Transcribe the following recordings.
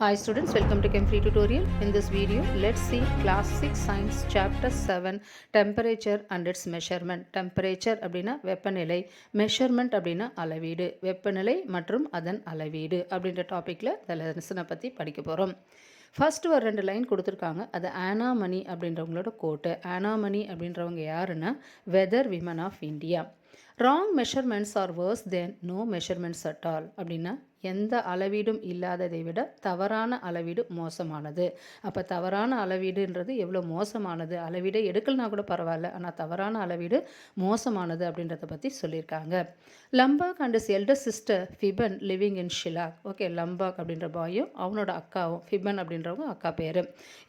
Hi students, welcome to Chem Free Tutorial. In this video, let's see Class 6 Science Chapter 7 Temperature and its Measurement. Temperature அப்படின்னா வெப்பநிலை, Measurement அப்படின்னா அளவீடு, வெப்பநிலை மற்றும் அதன் அளவீடு அப்படின்ற டாப்பிக்கில் இந்த லெசனை பற்றி படிக்க போகிறோம். ஃபர்ஸ்ட் ஒரு 2 லைன் கொடுத்துருக்காங்க. அது ஆனா மணி அப்படின்றவங்களோட கோட்டு. ஆனா மணி அப்படின்றவங்க யாருன்னா weather women of India. Wrong measurements are worse than no measurements at all அப்படின்னா எந்த அளவீடும் இல்லாததை விட தவறான அளவீடு மோசமானது. அப்போ தவறான அளவீடுன்றது எவ்வளோ மோசமானது, அளவீடை எடுக்கலனா கூட பரவாயில்ல, ஆனால் தவறான அளவீடு மோசமானது அப்படின்றத பற்றி சொல்லியிருக்காங்க. Lambok and is elder sister Phiban living in Shillong. Okay, Lambok அப்படின்ற பாயும் அவனோட அக்காவும், ஃபிபன் அப்படின்றவங்க அக்கா பேர்,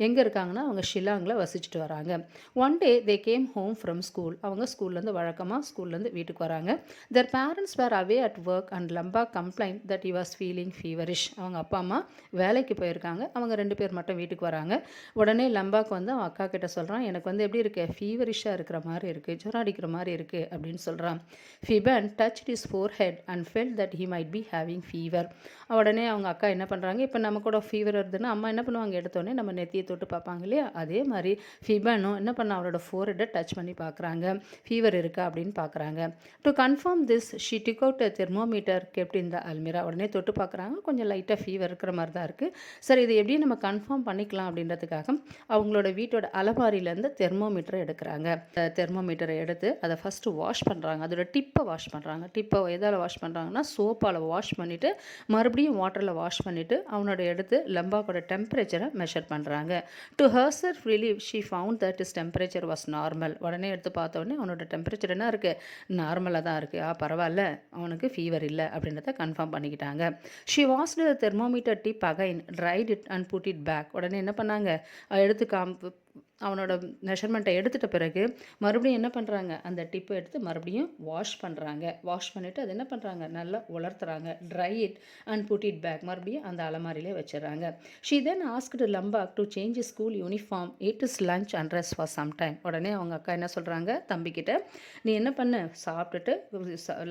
எங்கே இருக்காங்கன்னா அவங்க ஷிலாங்கில் வசிச்சுட்டு வராங்க. One day they came home from school. அவங்க ஸ்கூல்லேருந்து வழக்கமாக ஸ்கூல்லேருந்து வீட்டுக்கு வராங்க. their parents were away at work and Lambak complained that he was feeling feverish. அவங்க அப்பா அம்மா வேலைக்கு போயிருக்காங்க, அவங்க 2 பேர் மட்டும் வீட்டுக்கு வராங்க. உடனே லம்பாக் வந்து அவன் அக்கா கிட்ட சொல்கிறான், எனக்கு வந்து எப்படி இருக்கு, ஃபீவரிஷாக இருக்கிற மாதிரி இருக்குது, ஜுரம் அடிக்கிற மாதிரி இருக்குது அப்படின்னு சொல்கிறான். ஃபிபன் touched his forehead and felt that he might be having fever. உடனே அவங்க அக்கா என்ன பண்ணுறாங்க, இப்போ நம்ம கூட ஃபீவர் வருதுன்னா அம்மா என்ன பண்ணுவாங்க, எடுத்தோடனே நம்ம நெத்தியை தொட்டு பார்ப்பாங்க இல்லையா, அதே மாதிரி ஃபிபனும் என்ன பண்ண அவரோட ஃபோர்ஹெட்டை டச் பண்ணி பார்க்குறாங்க, ஃபீவர் இருக்கா அப்படின்னு பார்க்குறாங்க. To confirm this she took out a thermometer kept in the almirah. உடனே தொட்டு பார்க்குறாங்க, கொஞ்சம் லைட்டாக ஃபீவர் இருக்கிற மாதிரி தான் இருக்குது. சரி, இது எப்படி நம்ம கன்ஃபார்ம் பண்ணிக்கலாம் அப்படின்றதுக்காக அவங்களோட வீட்டோட அலமாரியிலேருந்து தெர்மோமீட்டரை எடுக்கிறாங்க. தெர்மோமீட்டரை எடுத்து அதை ஃபஸ்ட்டு வாஷ் பண்ணுறாங்க. அதோட டிப்பை வாஷ் பண்ணுறாங்க. டிப்பை எதால் வாஷ் பண்ணுறாங்கன்னா சோப்பால் வாஷ் பண்ணிவிட்டு மறுபடியும் வாட்டரில் வாஷ் பண்ணிவிட்டு அவனோட எடுத்து லம்பாக்கோட டெம்பரேச்சரை மெஷர் பண்ணுறாங்க. டு ஹர்சர் relief she found that is temperature was normal. உடனே எடுத்து பார்த்தோடனே அவனோட டெம்பரேச்சர் என்ன இருக்குது, நார்மலாக தான் இருக்குது. பரவாயில்ல, அவனுக்கு ஃபீவர் இல்லை அப்படின்றத கன்ஃபார்ம் பண்ணிக்கிட்டாங்க. She washed the thermometer tip again, dried it and put it back. உடனே என்ன பண்ணாங்க, எடுத்து அவனோட மெஷர்மெண்ட்டை எடுத்துகிட்ட பிறகு மறுபடியும் என்ன பண்ணுறாங்க, அந்த டிப்பை எடுத்து மறுபடியும் வாஷ் பண்ணுறாங்க. வாஷ் பண்ணிவிட்டு அது என்ன பண்ணுறாங்க, நல்லா உலர்த்துறாங்க. Dry it and put it back, மறுபடியும் அந்த அலமாரியிலே வச்சிடறாங்க. She then asked Lambok to change school uniform, it is lunch and rest for some time. உடனே அவங்க அக்கா என்ன சொல்கிறாங்க, தம்பிக்கிட்ட நீ என்ன பண்ணு, சாப்பிட்டுட்டு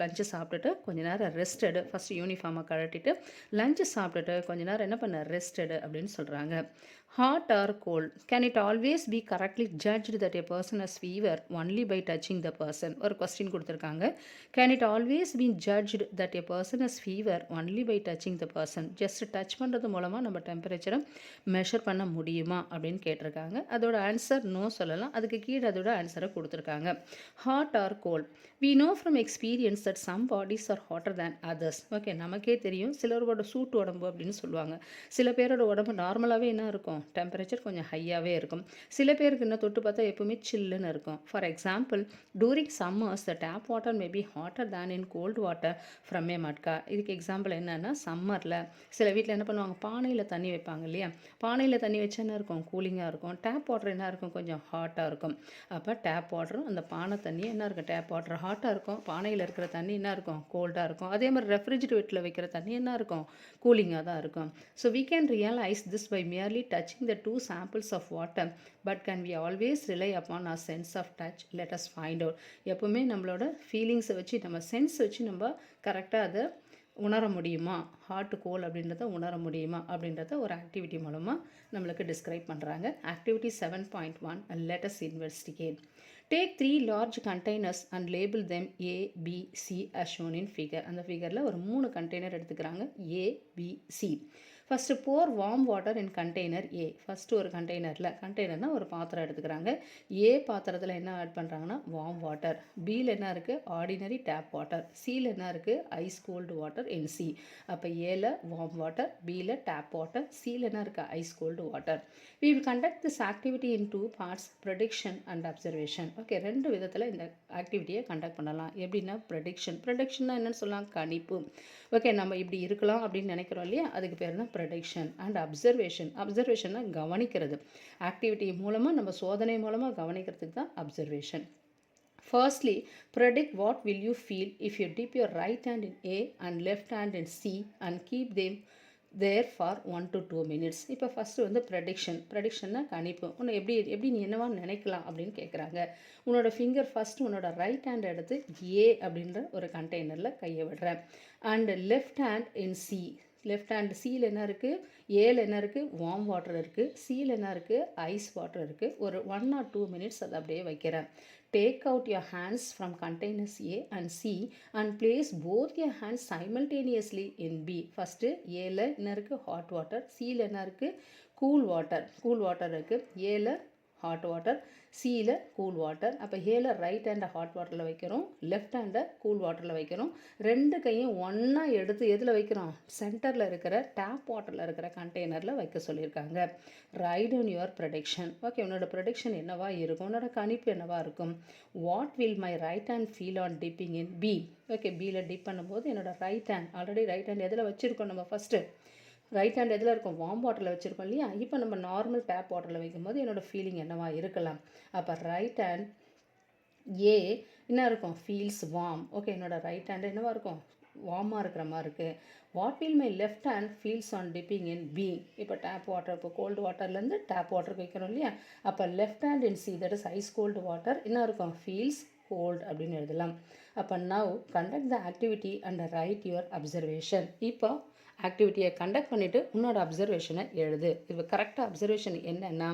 லஞ்சு சாப்பிட்டுட்டு கொஞ்ச நேரம் ரெஸ்ட் எடு, ஃபஸ்ட்டு யூனிஃபார்மை கழட்டிட்டு லஞ்சு சாப்பிட்டுட்டு கொஞ்ச நேரம் என்ன பண்ண, ரெஸ்ட் எடு அப்படின்னு சொல்கிறாங்க. Hot or cold? Can it always be correctly judged that a person has fever only by touching the person? ஒரு கொஸ்டின் கொடுத்துருக்காங்க. Can it always be judged that a person has fever only by touching the person? Just touch பண்ணுறது மூலமாக நம்ம டெம்பரேச்சரை measure பண்ண முடியுமா அப்படின்னு கேட்டிருக்காங்க. அதோட ஆன்சர் நோ சொல்லலாம். அதுக்கு கீழே அதோட ஆன்சரை கொடுத்துருக்காங்க. Hot or cold? we know from experience that some bodies are hotter than others. Okay, நமக்கே தெரியும் சிலரோட சூட்டு உடம்பு அப்படின்னு சொல்லுவாங்க. சில பேரோட உடம்பு நார்மலாகவே என்ன இருக்கும், டெம்பரேச்சர் கொஞ்சம் ஹையாகவே இருக்கும். சில பேருக்கு என்ன தொட்டு பார்த்தா எப்பவுமே சில்லுன்னு இருக்கும். For example, during summers the tap water may be hotter than in cold water from a matka. இதுக்கு எக்ஸாம்பிள் என்னன்னா, சம்மரில் சில வீட்டில் என்ன பண்ணுவாங்க, பானையில் தண்ணி வைப்பாங்க இல்லையா, பானையில் தண்ணி வச்சா என்ன இருக்கும், கூலிங்காக இருக்கும். டேப் வாட்டர் என்ன இருக்கும், கொஞ்சம் ஹாட்டாக இருக்கும். அப்போ டேப் வாட்டரும் அந்த பானை தண்ணி என்ன இருக்கும், டேப் வாட்டர் ஹாட்டாக இருக்கும், பானையில் இருக்கிற தண்ணி என்ன இருக்கும், கோல்டாக இருக்கும். அதே மாதிரி ரெஃப்ரிஜிரேட்டரில் வைக்கிற தண்ணி என்ன இருக்கும், கூலிங்காக தான் இருக்கும். So we can realize this by merely touching the two samples of water, but can we always rely upon our sense of touch? Let us find out. எப்பவுமே நம்மளோட ஃபீலிங்ஸை வச்சு, நம்ம சென்ஸ் வச்சு நம்ம கரெக்டாக அதை உணர முடியுமா, ஹாட் கோல் அப்படின்றத உணர முடியுமா அப்படின்றத ஒரு ஆக்டிவிட்டி மூலமாக நம்மளுக்கு டிஸ்கிரைப் பண்ணுறாங்க. Activity 7.1 let us investigate. Take 3 large containers and label them A, B, C as shown in figure. அந்த ஃபிகரில் ஒரு 3 கண்டெய்னர் எடுத்துக்கிறாங்க, A, B, C. First pour warm water in container A. First ஒரு கண்டெய்னர்னால் ஒரு பாத்திரம் எடுத்துக்கிறாங்க. ஏ பாத்திரத்தில் என்ன ஆட் பண்ணுறாங்கன்னா வார்ம் வாட்டர். பியில் என்ன இருக்குது, ஆர்டினரி டேப் வாட்டர். சியில் என்ன இருக்குது, ice cold water in C. அப்போ ஏல வார்ம் வாட்டர், பியில் டேப் வாட்டர், சியில் என்ன இருக்குது, ice cold water. we will conduct this activity in 2 parts, prediction and observation. Okay, 2 விதத்தில் இந்த ஆக்டிவிட்டியை கண்டக்ட் பண்ணலாம். எப்படின்னா, ப்ரெடிக்ஷன்னா என்னென்னு சொல்லலாம், கணிப்பு. ஓகே, நம்ம இப்படி இருக்கலாம் அப்படின்னு நினைக்கிறோம் இல்லையா, அதுக்கு பேர் தான் ப்ரெடிக்ஷன். அண்ட் அப்சர்வேஷன்னா கவனிக்கிறது. ஆக்டிவிட்டி மூலமாக, நம்ம சோதனை மூலமாக கவனிக்கிறதுக்கு தான் observation. Firstly, predict what will you feel if you dip your right hand in A and left hand in C and keep them there for 1 to 2 minutes. இப்போ ஃபஸ்ட்டு வந்து ப்ரெடிக்ஷன்னா கணிப்பு. உன்னை எப்படி நீ என்னவா நினைக்கலாம் அப்படின்னு கேட்குறாங்க. உன்னோட ஃபிங்கர் ஃபஸ்ட்டு உன்னோட ரைட் ஹேண்ட் எடுத்து ஏ அப்படின்ற ஒரு கண்டெய்னரில் கையை விடுறேன். And left hand in C, left hand சியில் என்ன இருக்குது, ஏல என்ன இருக்குது, வார்ம் வாட்டர் இருக்குது, சியில் என்ன இருக்குது, ஐஸ் வாட்டர் இருக்குது. ஒரு 1 or 2 minutes அதை அப்படியே வைக்கிறேன். Take out your hands from containers A and C and place both your hands simultaneously in B. First ஏல என்ன இருக்குது, ஹாட் வாட்டர், சியில் என்ன இருக்குது, கூல் வாட்டர் இருக்குது, ஏல ஹாட் வாட்டர், சியில் கூல் வாட்டர். அப்போ ஏல ரைட் ஹேண்டை ஹாட் வாட்டரில் வைக்கிறோம், லெஃப்ட் ஹேண்டை கூல் வாட்டரில் வைக்கிறோம். ரெண்டு கையும் ஒன்றா எடுத்து எதில் வைக்கிறோம், சென்டரில் இருக்கிற டேப் வாட்டரில் இருக்கிற கண்டெய்னரில் வைக்க சொல்லியிருக்காங்க. Write on your prediction. Okay, உன்னோட ப்ரொடிக்ஷன் என்னவா இருக்கும், உன்னோட கணிப்பு என்னவா இருக்கும். What will my right hand feel on dipping in B. Okay, பியில் டிப் பண்ணும்போது என்னோட right hand, already right hand எதில் வச்சுருக்கோம் நம்ம ஃபஸ்ட்டு, ரைட் ஹேண்ட் எதில் இருக்கும், வார்ம் வாட்டரில் வச்சுருக்கோம் இல்லையா. இப்போ நம்ம நார்மல் டேப் வாட்டரில் வைக்கும்போது என்னோடய ஃபீலிங் என்னவா இருக்கலாம். அப்போ ரைட் ஹேண்ட் ஏ என்ன இருக்கும், ஃபீல்ஸ் வார்ம். ஓகே, என்னோடய ரைட் ஹேண்ட் என்னவா இருக்கும், வார்மாக இருக்கிற மாதிரி இருக்குது. What will my left hand feels on dipping in B. இப்போ டேப் வாட்டர், இப்போ கோல்டு வாட்டர்லேருந்து டேப் வாட்டருக்கு வைக்கிறோம் இல்லையா. அப்போ left hand in C, that is ice cold water, என்ன இருக்கும், ஃபீல்ஸ் கோல்ட் அப்படின்னு எழுதலாம். அப்போ now conduct the activity and write your observation. இப்போ ஆக்டிவிட்டியை கண்டக்ட் பண்ணிவிட்டு உன்னோட அப்சர்வேஷனை எழுது. இப்போ கரெக்டாக அப்சர்வேஷன் என்னென்னா,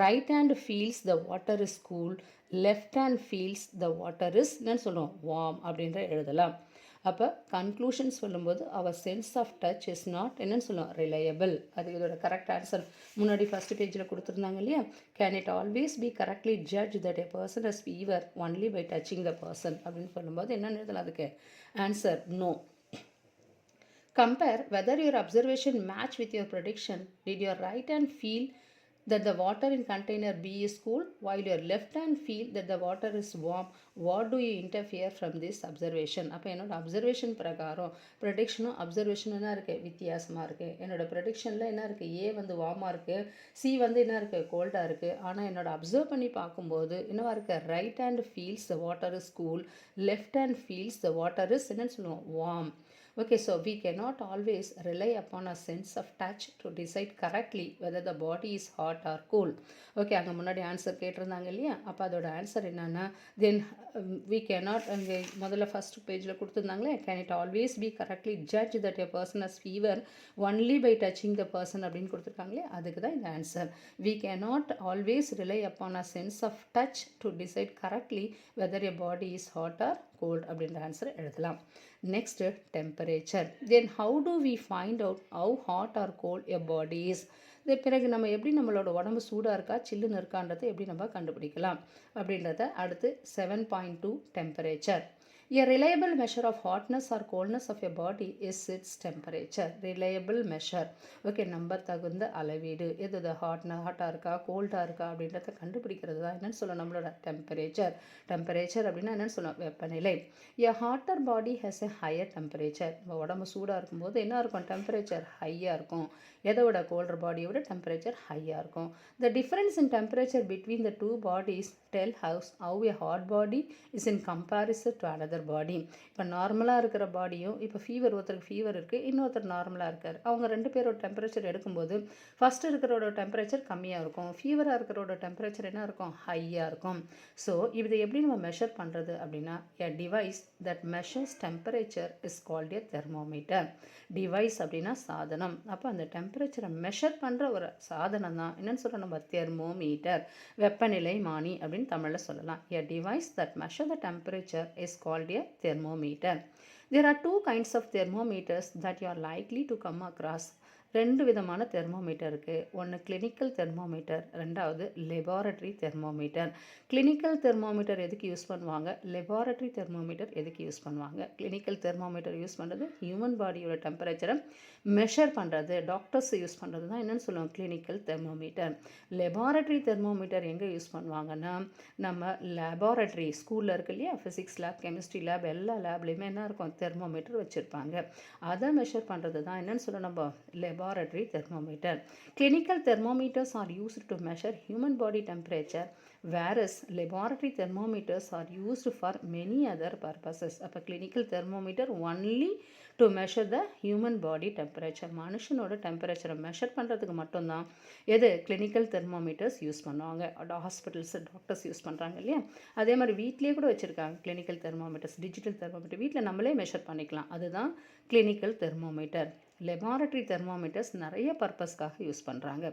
right hand feels the water is cool, left hand feels the water is என்னன்னு சொல்லுவோம், வார்ம் அப்படின்ற எழுதலாம். அப்போ கன்க்ளூஷன் சொல்லும்போது our sense of touch is not என்னன்னு சொல்லுவோம், ரிலையபிள். அது இதோட கரெக்ட் ஆன்சர் முன்னாடி ஃபஸ்ட்டு பேஜில் கொடுத்துருந்தாங்க இல்லையா. Can it always be correctly judge that a person has fever only by touching the person அப்படின்னு சொல்லும்போது என்னென்னு எழுதலாம் அதுக்கு answer no. Compare whether your observation match with your prediction. Did your right hand feel that the water in container B is cool while your left hand feel that the water is warm? What do you interfere from this observation? அப்போ என்னோட observation பிரகாரம் ப்ரெடிக்ஷனும் அப்சர்வேஷனும் என்ன இருக்குது, வித்தியாசமாக இருக்குது. என்னோடய ப்ரெடிக்ஷனில் என்ன இருக்குது, ஏ வந்து வார்மாக இருக்குது, சி வந்து என்ன இருக்குது, கோல்டாக இருக்குது. ஆனால் என்னோட அப்சர்வ் பண்ணி பார்க்கும்போது என்னவா இருக்குது, right hand feels the water is cool, left hand feels the water is என்னன்னு சொல்லுவோம், warm. Okay, so we cannot always rely upon a sense of touch to decide correctly whether the body is hot or cool. Okay, அங்கே முன்னாடி answer கேட்டிருந்தாங்க இல்லையா. அப்போ அதோட answer என்னென்னா, தென் we cannot, அங்கே முதல்ல ஃபஸ்ட் பேஜில் கொடுத்துருந்தாங்களே, can it always be correctly judge that a person has fever only by touching the person அப்படின்னு கொடுத்துருக்காங்களே, அதுக்கு தான் இந்த answer. we cannot always rely upon a sense of touch to decide correctly whether a body is hot or cold அப்படின்ற answer எழுதலாம். Next temperature. Then how do we find out how hot or cold a body is. இது பிறகு நம்ம எப்படி நம்மளோட உடம்பு சூடாக இருக்கா சில்லுன்னு இருக்கான்றதை எப்படி நம்ம கண்டுபிடிக்கலாம் அப்படின்றத அடுத்து 7.2 temperature. A reliable measure of hotness or coldness of a body is its temperature. Reliable measure. Okay, நம்ப தகுந்த அளவீடு. எது ஹாட்டாக இருக்கா கோல்டாக இருக்கா அப்படின்றத கண்டுபிடிக்கிறது தான் என்னென்னு சொல்லுவோம், நம்மளோட டெம்பரேச்சர். டெம்பரேச்சர் அப்படின்னா என்னென்னு சொல்லுவோம், வெப்பநிலை. A hotter body has a higher temperature. நம்ம உடம்பு சூடாக இருக்கும்போது என்ன இருக்கும், டெம்பரேச்சர் ஹையாக இருக்கும். எதை விட, கோல்டர் பாடியை விட டெம்பரேச்சர் ஹையாக இருக்கும். The difference in temperature between the two bodies tell how a hot body is in comparison to another பாடி. இப்போ நார்மலாக இருக்கிற பாடியும், இப்போ ஃபீவர், ஒருத்தருக்கு ஃபீவர் இருக்குது, இன்னொருத்தர் நார்மலாக இருக்கார். அவங்க ரெண்டு பேரோட டெம்பரேச்சர் எடுக்கும்போது ஃபஸ்ட்டு இருக்கிறோட டெம்பரேச்சர் கம்மியாக இருக்கும், ஃபீவராக இருக்கிறோட டெம்பரேச்சர் என்ன இருக்கும், ஹையாக இருக்கும். ஸோ இதை எப்படி நம்ம மெஷர் பண்ணுறது அப்படின்னா, எ device that measures temperature is called a thermometer. Device அப்படின்னா சாதனம். அப்போ அந்த டெம்பரேச்சரை மெஷர் பண்ணுற ஒரு சாதனம் தான் என்னென்னு சொல்கிறோம் நம்ம, தெர்மோமீட்டர், வெப்பநிலை மானி அப்படின்னு தமிழில் சொல்லலாம். எ device that measure the temperature is called a thermometer. There are two kinds of thermometers that you are likely to come across. ரெண்டு விதமான தெர்மோமீட்டர் இருக்குது. ஒன்று கிளினிக்கல் தெர்மோமீட்டர், ரெண்டாவது லெபார்டரி தெர்மோமீட்டர். கிளினிக்கல் தெர்மோமீட்டர் எதுக்கு யூஸ் பண்ணுவாங்க, லெபார்டரி தெர்மோமீட்டர் எதுக்கு use பண்ணுவாங்க. Clinical thermometer use பண்ணுறது ஹியூமன் பாடியோட டெம்பரேச்சரை மெஷர் பண்ணுறது, டாக்டர்ஸ் யூஸ் பண்ணுறது தான் என்னென்னு சொல்லுவோம், கிளினிக்கல் தெர்மோமீட்டர். லெபார்டரி தெர்மோமீட்டர் எங்கே யூஸ் பண்ணுவாங்கன்னா, நம்ம லேபார்டரி ஸ்கூலில் இருக்கு இல்லையா, ஃபிசிக்ஸ் லேப், கெமிஸ்ட்ரி லேப், எல்லா லேப்லேயுமே என்ன இருக்கும், தெர்மோமீட்டர் வச்சுருப்பாங்க. அதை மெஷர் பண்ணுறது தான் என்னென்னு சொல்லுவோம் நம்ம, laboratory thermometer. Clinical thermometers are used to measure human body temperature, whereas laboratory thermometers are used for many other purposes. அப்போ clinical thermometer only to measure the human body temperature. மனுஷனோட டெம்பரேச்சரை மெஷர் பண்ணுறதுக்கு மட்டும்தான் எது, கிளினிக்கல் தெர்மோமீட்டர்ஸ் யூஸ் பண்ணுவாங்க. Hospitals, doctors use பண்ணுறாங்க இல்லையா. அதே மாதிரி வீட்லேயே கூட வச்சுருக்காங்க கிளினிக்கல் தெர்மோமீட்டர்ஸ், டிஜிட்டல் தெர்மோமீட்டர் வீட்டில் நம்மளே மெஷர் பண்ணிக்கலாம். அதுதான் கிளினிக்கல் தெர்மோமீட்டர். லெபார்டரி தெர்மோமீட்டர்ஸ் நிறைய பர்பஸ்க்காக யூஸ் பண்ணுறாங்க.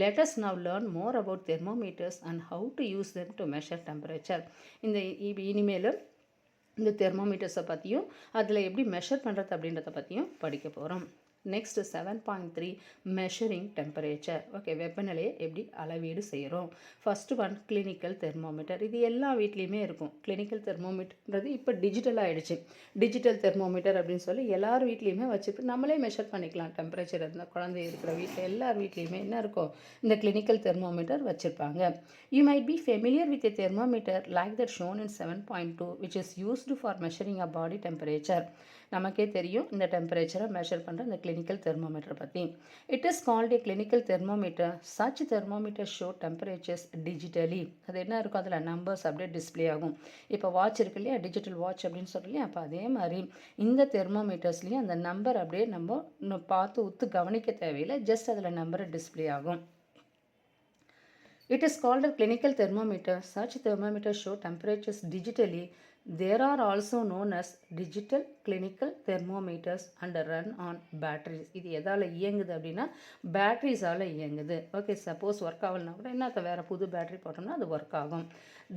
Let us now learn more about thermometers and how to use them to measure temperature. இந்த இனிமேல் இந்த தெர்மோமீட்டர்ஸை பற்றியும் அதில் எப்படி மெஷர் பண்ணுறது அப்படின்றத பற்றியும் படிக்க போகிறோம். Next 7.3 measuring temperature. ஓகே, வெப்பநிலையை எப்படி அளவீடு செய்கிறோம். First one clinical thermometer. இது எல்லா வீட்லேயுமே இருக்கும். கிளினிக்கல் தெர்மோமீட்டர்ன்றது இப்போ டிஜிட்டல் ஆகிடுச்சு. டிஜிட்டல் தெர்மோமீட்டர் அப்படின்னு சொல்லி எல்லார் வீட்லேயுமே வச்சுட்டு நம்மளே மெஷர் பண்ணிக்கலாம். டெம்பரேச்சர் இருந்தால் குழந்தை இருக்கிற வீட்டில் எல்லார் வீட்லேயுமே என்ன இருக்கும், இந்த கிளினிக்கல் தெர்மோமீட்டர் வச்சுருப்பாங்க. You might be familiar with a thermometer like that shown in 7.2 which is used for measuring a body temperature. நமக்கே தெரியும் இந்த டெம்பரேச்சரை மெஷர் பண்ணுற இந்த கிளினிக்கல் தெர்மோமீட்டர் பற்றி. It is called A clinical thermometer. Such thermometer show temperatures digitally. அது என்ன இருக்கும், அதில் நம்பர்ஸ் அப்படியே டிஸ்பிளே ஆகும். இப்போ வாட்ச் இருக்கு இல்லையா, டிஜிட்டல் வாட்ச் அப்படின்னு சொல்லலையா, அப்போ அதே மாதிரி இந்த தெர்மோமீட்டர்ஸ்லேயும் அந்த நம்பர் அப்படியே நம்ம பார்த்து உத்து கவனிக்க தேவையில்லை, ஜஸ்ட் அதில் நம்பரை டிஸ்பிளே ஆகும். It is called a clinical thermometer. Such thermometers show temperatures digitally. There are also known as digital clinical thermometers and run on batteries. இது எதால் இயங்குது அப்படின்னா பேட்டரிஸால் இயங்குது. ஓகே, சப்போஸ் ஒர்க் ஆகலைன்னா கூட என்ன வேறு புது பேட்டரி போட்டோம்னா அது ஒர்க் ஆகும்.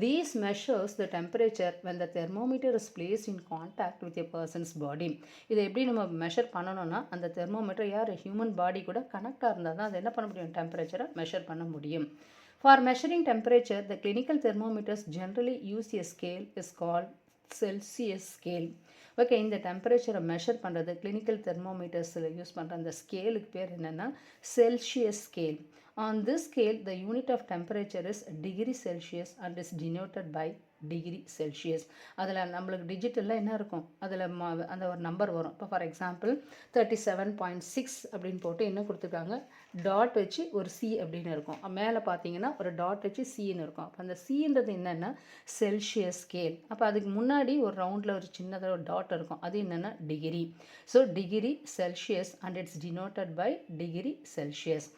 These measures the temperature when the thermometer is placed in contact with a person's body. இதை எப்படி நம்ம மெஷர் பண்ணணும்னா அந்த தெர்மோமீட்டர் யார் ஹியூமன் பாடி கூட கனெக்டாக இருந்தால் தான் அதை என்ன பண்ண முடியும், டெம்பரேச்சரை மெஷர் பண்ண முடியும். For measuring temperature, the clinical thermometers generally use a scale is called Celsius scale. Okay, இந்த டெம்பரேச்சரை மெஷர் பண்ணுறது கிளினிக்கல் தெர்மோமீட்டர்ஸில் யூஸ் பண்ணுற அந்த ஸ்கேலுக்கு பேர் என்னென்னா Celsius scale. On this scale, the unit of temperature is degree Celsius and is denoted by degree Celsius. அதில் நம்மளுக்கு டிஜிட்டலில் என்ன இருக்கும், அதில் அந்த ஒரு நம்பர் வரும். இப்போ ஃபார் எக்ஸாம்பிள் 37.6 அப்படின்னு போட்டு என்ன கொடுத்துருக்காங்க, டாட் வச்சு ஒரு சி அப்படின்னு இருக்கும். மேலே பார்த்தீங்கன்னா ஒரு டாட் வச்சு சின்னு இருக்கும். அப்போ அந்த சின்றது என்னென்னா செல்சியஸ் ஸ்கேல். அப்போ அதுக்கு முன்னாடி ஒரு ரவுண்டில் ஒரு சின்னதாக ஒரு டாட் இருக்கும், அது என்னென்னா degree. So degree Celsius and it's denoted by degree Celsius.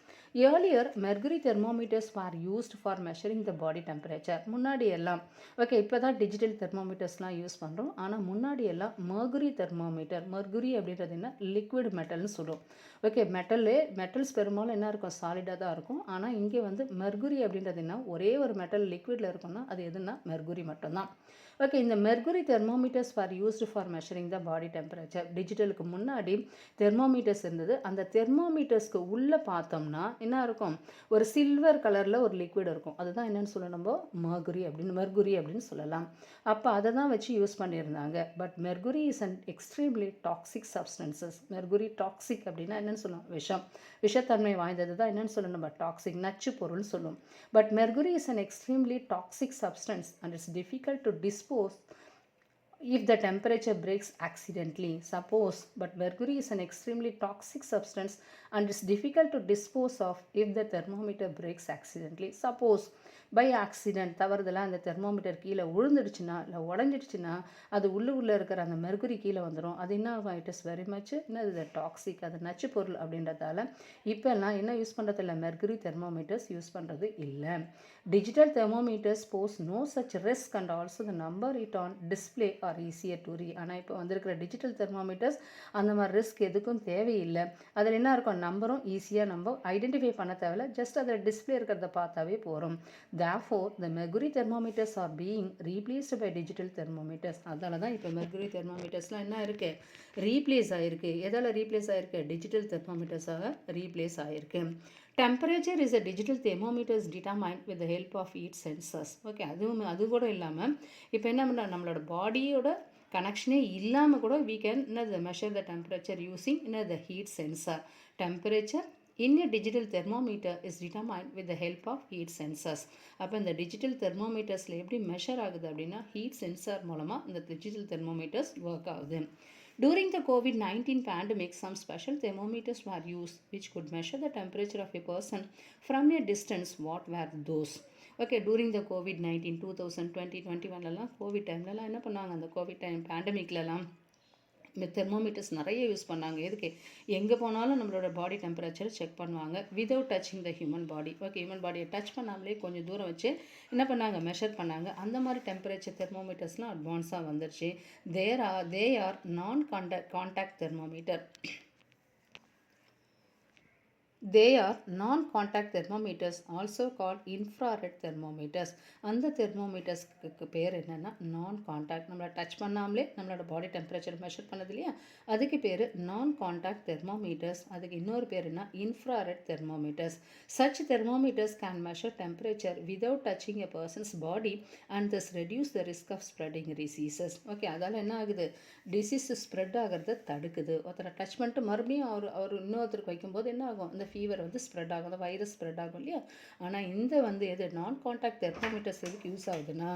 Earlier, mercury thermometers were used for measuring the body temperature. முன்னாடி எல்லாம் ஓகே, இப்போ தான் டிஜிட்டல் தெர்மோமீட்டர்ஸ்லாம் யூஸ் பண்ணுறோம். ஆனால் முன்னாடி எல்லாம் மெர்குரி தெர்மோமீட்டர். மெர்குரி அப்படின்றது என்ன, லிக்விட் மெட்டல்னு சொல்லுவோம். ஓகே, மெட்டல்ஸ் பெரும்பாலும் என்ன இருக்கும், சாலிடாக தான் இருக்கும். ஆனால் இங்கே மெர்குரி அப்படின்றது என்ன, ஒரே ஒரு மெட்டல் லிக்விடில் இருக்குன்னா அது எதுனா மெர்குரி மட்டும்தான். ஓகே, இந்த mercury thermometers for used for measuring the body temperature. டிஜிட்டலுக்கு முன்னாடி தெர்மோமீட்டர்ஸ் இருந்தது. அந்த தெர்மோமீட்டர்ஸ்க்கு உள்ளே பார்த்தோம்னா என்ன இருக்கும், ஒரு சில்வர் கலரில் ஒரு லிக்விட் இருக்கும். அதுதான் என்னென்னு சொல்லணும், நம்ம மெர்குரி அப்படின்னு சொல்லலாம். அப்போ அதை தான் வச்சு யூஸ் பண்ணியிருந்தாங்க. But mercury is an extremely toxic substances. Mercury toxic அப்படின்னா என்னென்னு சொல்லணும், விஷத்தன்மை வாய்ந்தது தான் என்னென்னு சொல்லணும், நம்ம டாக்ஸிக் நச்சு பொருள்னு சொல்லுவோம். But mercury is an extremely toxic substance and it's difficult to dispose if the temperature breaks accidentally. Suppose, but mercury is an extremely toxic substance and it's difficult to dispose of if the thermometer breaks accidentally. Suppose by accident தவறுதலாக அந்த thermometer கீழே விழுந்துடுச்சுன்னா இல்லை உடஞ்சிடுச்சுன்னா அது உள்ளே இருக்கிற அந்த mercury கீழே வந்துடும். அது என்ன ஆகும், இட் இஸ் வெரி மச் இது டாக்ஸிக், அது நச்சு பொருள் அப்படின்றதால இப்போல்லாம் என்ன யூஸ் பண்ணுறது இல்லை, மெர்குரி தெர்மோமீட்டர்ஸ் யூஸ் பண்ணுறது இல்லை. Digital thermometers pose no such risk and also the number it on display are easier to read. ஆனால் இப்போ வந்திருக்கிற டிஜிட்டல் தெர்மோமீட்டர்ஸ் அந்த மாதிரி ரிஸ்க் எதுக்கும் தேவையில்லை. அதில் என்ன இருக்கும், நம்பரும் ஈஸியாக நம்ம ஐடென்டிஃபை பண்ண தேவையில்லை, ஜஸ்ட் அதில் டிஸ்பிளே இருக்கிறத பார்த்தாவே போகிறோம். Therefore, the mercury thermometers are being replaced by digital thermometers. அதனால தான் இப்போ mercury thermometersலாம் என்ன இருக்கு, ரீப்ளேஸ் ஆகிருக்கு. எதால் ரீப்ளேஸ் ஆகிருக்கு, டிஜிட்டல் தெர்மோமீட்டர்ஸாக ரீப்ளேஸ் ஆகிருக்கு. Temperature is a digital thermometer is determined with the help of heat sensors. Okay, அது கூட இல்லாமல் இப்போ என்ன பண்ணுறோம், நம்மளோட பாடியோட கனெக்ஷனே இல்லாமல் கூட we can measure the temperature using the heat sensor. Temperature in a digital thermometer is determined with the help of heat sensors. அப்போ இந்த டிஜிட்டல் தெர்மோமீட்டர்ஸில் எப்படி மெஷர் ஆகுது அப்படின்னா ஹீட் சென்சார் மூலமாக இந்த டிஜிட்டல் தெர்மோமீட்டர்ஸ் ஒர்க் ஆகுது. During the COVID-19 pandemic, some special thermometers were used which could measure the temperature of a person from a distance. What were those? Okay, during the COVID-19 2020-21 Covid டைம்லலாம் என்ன பண்ணாங்க, அந்த Covid time பேண்டமிக்லலாம் இந்த thermometers நிறைய use பண்ணாங்க. எதுக்கு, எங்கே போனாலும் நம்மளோட பாடி டெம்பரேச்சர் செக் பண்ணுவாங்க without touching the human body. Okay, human பாடியை டச் பண்ணாமலே கொஞ்சம் தூரம் வச்சு என்ன பண்ணாங்க, மெஷர் பண்ணாங்க. அந்த மாதிரி டெம்பரேச்சர் தெர்மோமீட்டர்ஸ்லாம் அட்வான்ஸாக வந்துருச்சு. தே ஆர் நான் contact thermometer. They are non-contact thermometers, also called infrared thermometers. அந்த தெர்மோமீட்டர்ஸ்க்கு பேர் என்னென்னா நான் காண்டாக்ட். நம்மளை டச் பண்ணாமலே நம்மளோட பாடி டெம்பரேச்சர் மெஷர் பண்ணது இல்லையா, அதுக்கு பேர் நான் காண்டாக்ட் தெர்மோமீட்டர்ஸ். அதுக்கு இன்னொரு பேர் என்ன, infrared thermometers. Such thermometers can measure temperature without touching a person's body and thus reduce the risk of spreading diseases. Okay, அதால் என்ன ஆகுது, டிசீஸ் ஸ்ப்ரெட் ஆகிறத தடுக்குது. ஒருத்தரை டச் பண்ணிட்டு மறுபடியும் அவர் இன்னொருத்தருக்கு வைக்கும்போது என்ன ஆகும், அந்த ஃபீவர் வந்து ஸ்ப்ரெட் ஆகும், அந்த வைரஸ் ஸ்ப்ரெட் ஆகும் இல்லையா. ஆனால் இந்த வந்து எது நான் காண்டாக்ட் தெர்மோமீட்டர்ஸ் எதுக்கு யூஸ் ஆகுதுன்னா,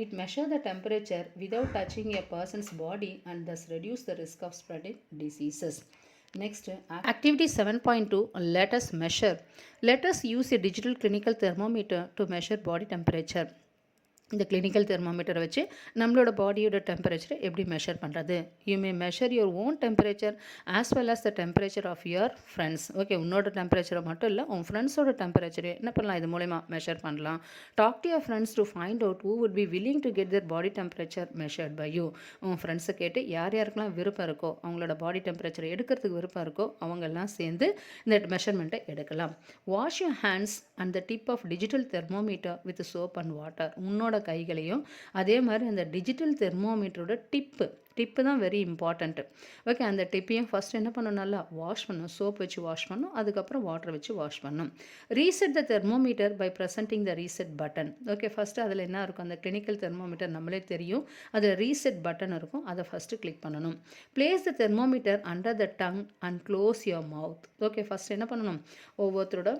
it measure the temperature without touching a person's body and thus reduce the risk of spreading diseases. Next, activity 7.2, let us measure. Let us use a digital clinical thermometer to measure body temperature. இந்த clinical தெர்மோமீட்டரை வச்சு நம்மளோட பாடியோட டெம்பரேச்சரை எப்படி measure பண்ணுறது. You may measure your own temperature as well as the temperature of your friends. Okay, உன்னோட டெம்பரேச்சரை மட்டும் இல்லை, உன் ஃப்ரெண்ட்ஸோட டெம்பரேச்சரை என்ன பண்ணலாம், இது மூலமா மெஷர் பண்ணலாம். Talk to your friends to find out who would be willing to get their body temperature measured by you. உன் ஃப்ரெண்ட்ஸை கேட்டு யார் யாருக்கெல்லாம் விருப்பம் இருக்கோ, அவங்களோட பாடி டெம்பரேச்சரை எடுக்கிறதுக்கு விருப்பம் இருக்கோ, அவங்கெல்லாம் சேர்ந்து இந்த மெஷர்மெண்ட்டை எடுக்கலாம். Wash your hands and the tip of digital thermometer with soap and water. உன்னோட கைகளையும் அதே மாதிரி அந்த டிஜிட்டல் தெர்மோமீட்டரோட டிப்பு தான் வெரி இம்பார்ட்டண்ட்டு. ஓகே, அந்த டிப்பையும் ஃபஸ்ட் என்ன பண்ணணும், நல்லா வாஷ் பண்ணணும், சோப் வச்சு வாஷ் பண்ணணும், அதுக்கப்புறம் வாட்டர் வச்சு வாஷ் பண்ணணும். Reset the thermometer by presenting the reset button. Okay, first அதில் என்ன இருக்கும், அந்த கிளினிக்கல் தெர்மோமீட்டர் நம்மளே தெரியும், அதில் ரீசெட் பட்டன் இருக்கும், அதை ஃபஸ்ட்டு கிளிக் பண்ணணும். Place the thermometer under the tongue and close your mouth. Okay, first என்ன பண்ணணும், ஒவ்வொருத்தரோட